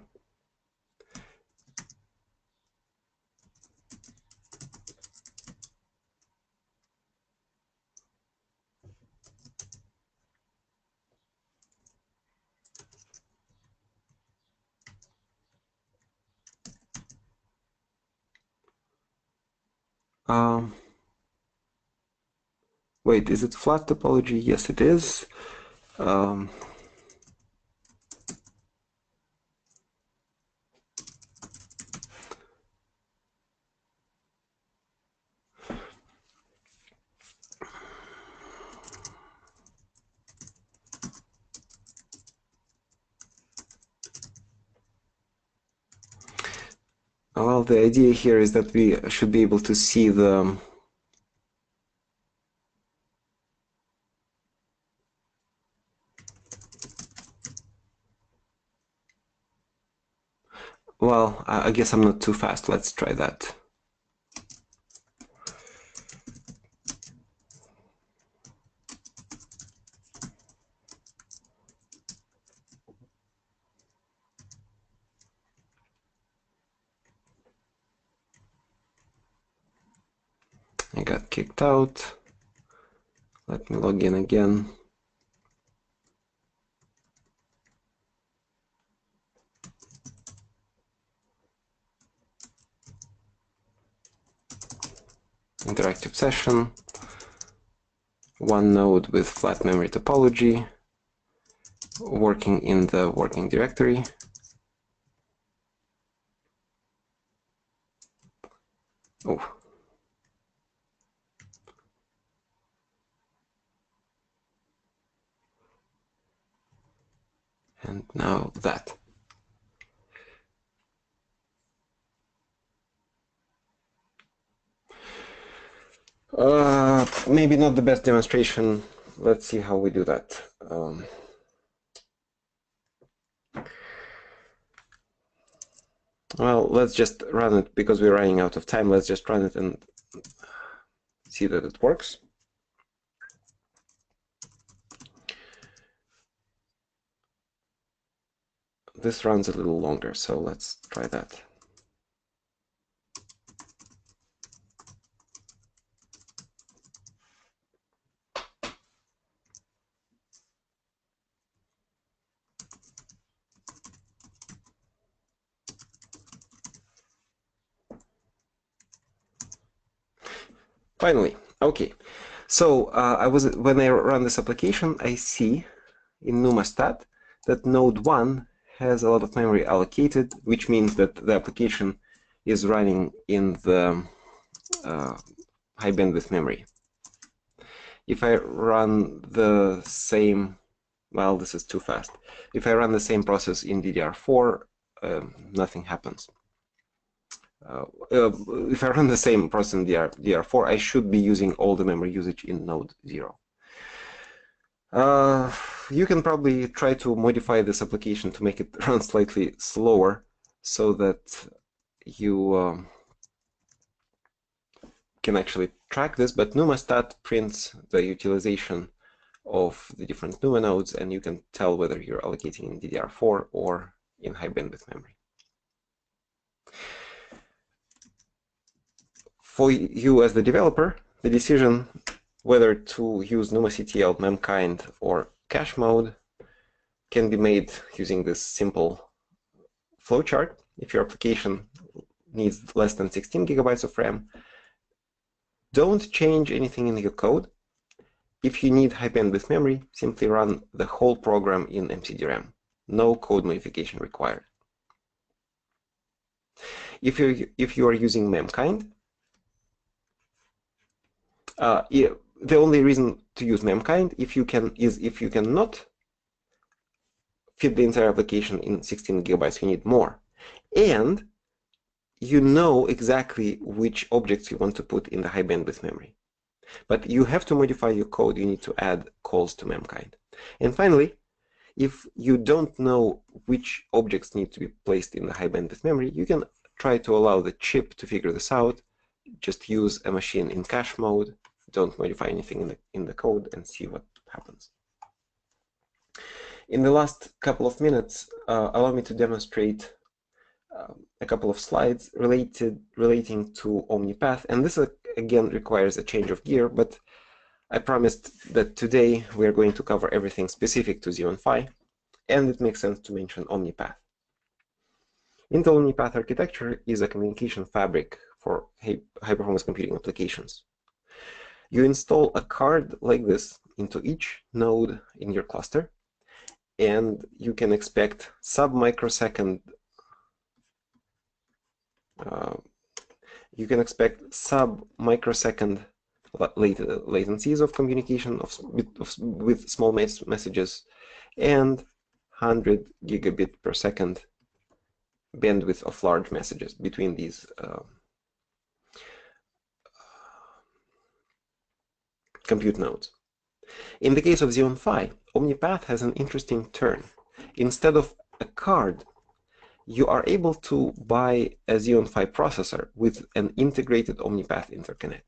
Wait, is it flat topology? Yes, it is. Well, the idea here is that we should be able to see the well, I guess I'm not too fast. Let's try that. I got kicked out. Let me log in again. Interactive session. One node with flat memory topology. Working in the working directory. Oh. And now that. Maybe not the best demonstration. Let's see how we do that. Well, let's just run it because we're running out of time. Let's just run it and see that it works. This runs a little longer, so let's try that. Finally, okay. So when I run this application, I see in NumaStat that node 1 has a lot of memory allocated, which means that the application is running in the high bandwidth memory. If I run the same, well, this is too fast. If I run the same process in DDR4, nothing happens. If I run the same process in DDR4, I should be using all the memory usage in node 0. You can probably try to modify this application to make it run slightly slower so that you can actually track this, but NumaStat prints the utilization of the different Numa nodes, and you can tell whether you're allocating in DDR4 or in high bandwidth memory. For you as the developer, the decision whether to use NumaCTL, memkind, or cache mode can be made using this simple flowchart. If your application needs less than 16 gigabytes of RAM, don't change anything in your code. If you need high bandwidth memory, simply run the whole program in MCDRAM. No code modification required. If you are using memkind, the only reason to use memkind is if you cannot fit the entire application in 16 gigabytes, you need more. And you know exactly which objects you want to put in the high bandwidth memory. But you have to modify your code. You need to add calls to memkind. And finally, if you don't know which objects need to be placed in the high bandwidth memory, you can try to allow the chip to figure this out. Just use a machine in cache mode. Don't modify anything in the code and see what happens. In the last couple of minutes, allow me to demonstrate a couple of slides relating to OmniPath, and this again requires a change of gear, but I promised that today we are going to cover everything specific to Xeon Phi, and it makes sense to mention OmniPath. Intel OmniPath architecture is a communication fabric for high-performance computing applications. You install a card like this into each node in your cluster, and you can expect sub-microsecond latencies of communication with small messages and 100 gigabit per second bandwidth of large messages between these compute nodes. In the case of Xeon Phi, OmniPath has an interesting turn. Instead of a card, you are able to buy a Xeon Phi processor with an integrated OmniPath interconnect.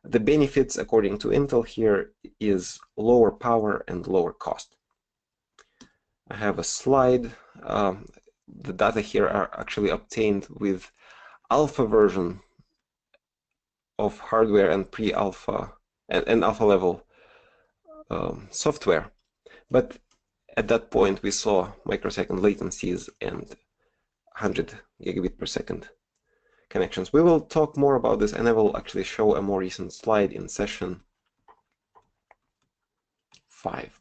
The benefits, according to Intel here, is lower power and lower cost. I have a slide. The data here are actually obtained with alpha version of hardware and pre-alpha and alpha level software. But at that point, we saw microsecond latencies and 100 gigabit per second connections. We will talk more about this, and I will actually show a more recent slide in session 5.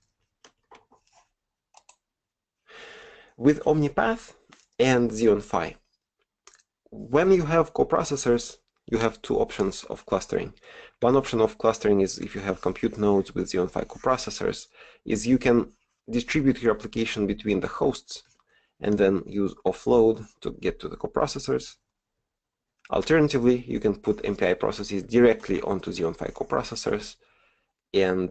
With OmniPath and Xeon Phi, when you have coprocessors, you have two options of clustering. One option of clustering is if you have compute nodes with Xeon Phi coprocessors, is you can distribute your application between the hosts and then use offload to get to the coprocessors. Alternatively, you can put MPI processes directly onto Xeon Phi coprocessors and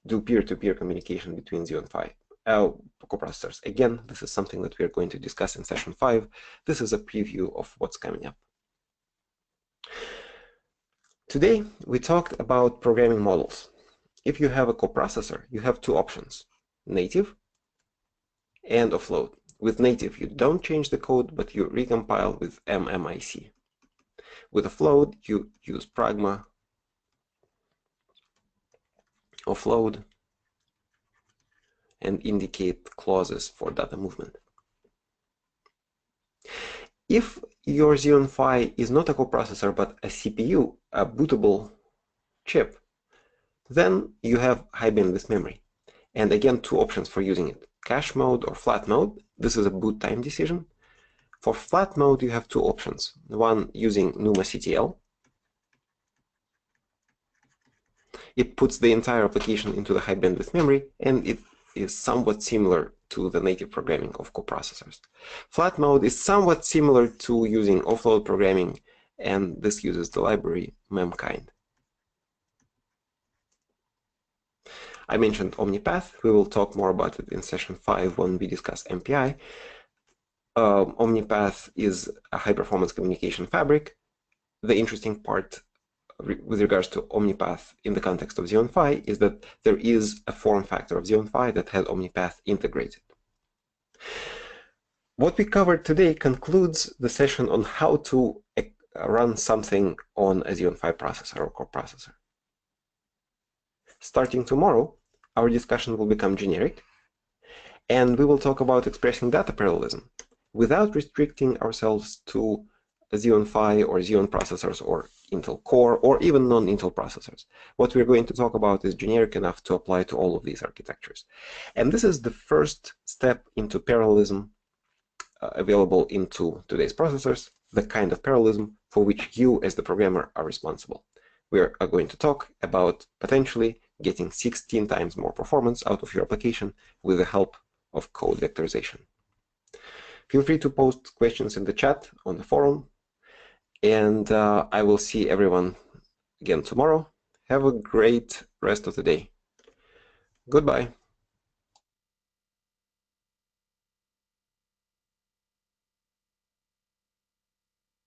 do peer-to-peer communication between Xeon Phi coprocessors. Again, this is something that we are going to discuss in session 5. This is a preview of what's coming up. Today, we talked about programming models. If you have a coprocessor, you have two options, native and offload. With native, you don't change the code, but you recompile with MMIC. With offload, you use pragma, offload, and indicate clauses for data movement. If your Xeon Phi is not a coprocessor, but a CPU, a bootable chip, then you have high bandwidth memory. And again, two options for using it, cache mode or flat mode. This is a boot time decision. For flat mode, you have two options. One using NUMA-CTL. It puts the entire application into the high bandwidth memory, and it is somewhat similar to the native programming of coprocessors. Flat mode is somewhat similar to using offload programming, and this uses the library memkind. I mentioned OmniPath. We will talk more about it in session 5 when we discuss MPI. OmniPath is a high-performance communication fabric. The interesting part with regards to OmniPath in the context of Xeon Phi is that there is a form factor of Xeon Phi that has OmniPath integrated. What we covered today concludes the session on how to run something on a Xeon Phi processor or coprocessor. Starting tomorrow, our discussion will become generic, and we will talk about expressing data parallelism without restricting ourselves to Xeon Phi or Xeon processors or Intel Core or even non-Intel processors. What we're going to talk about is generic enough to apply to all of these architectures. And this is the first step into parallelism available into today's processors, the kind of parallelism for which you as the programmer are responsible. We are going to talk about potentially getting 16 times more performance out of your application with the help of code vectorization. Feel free to post questions in the chat on the forum, and I will see everyone again tomorrow. Have a great rest of the day. Goodbye.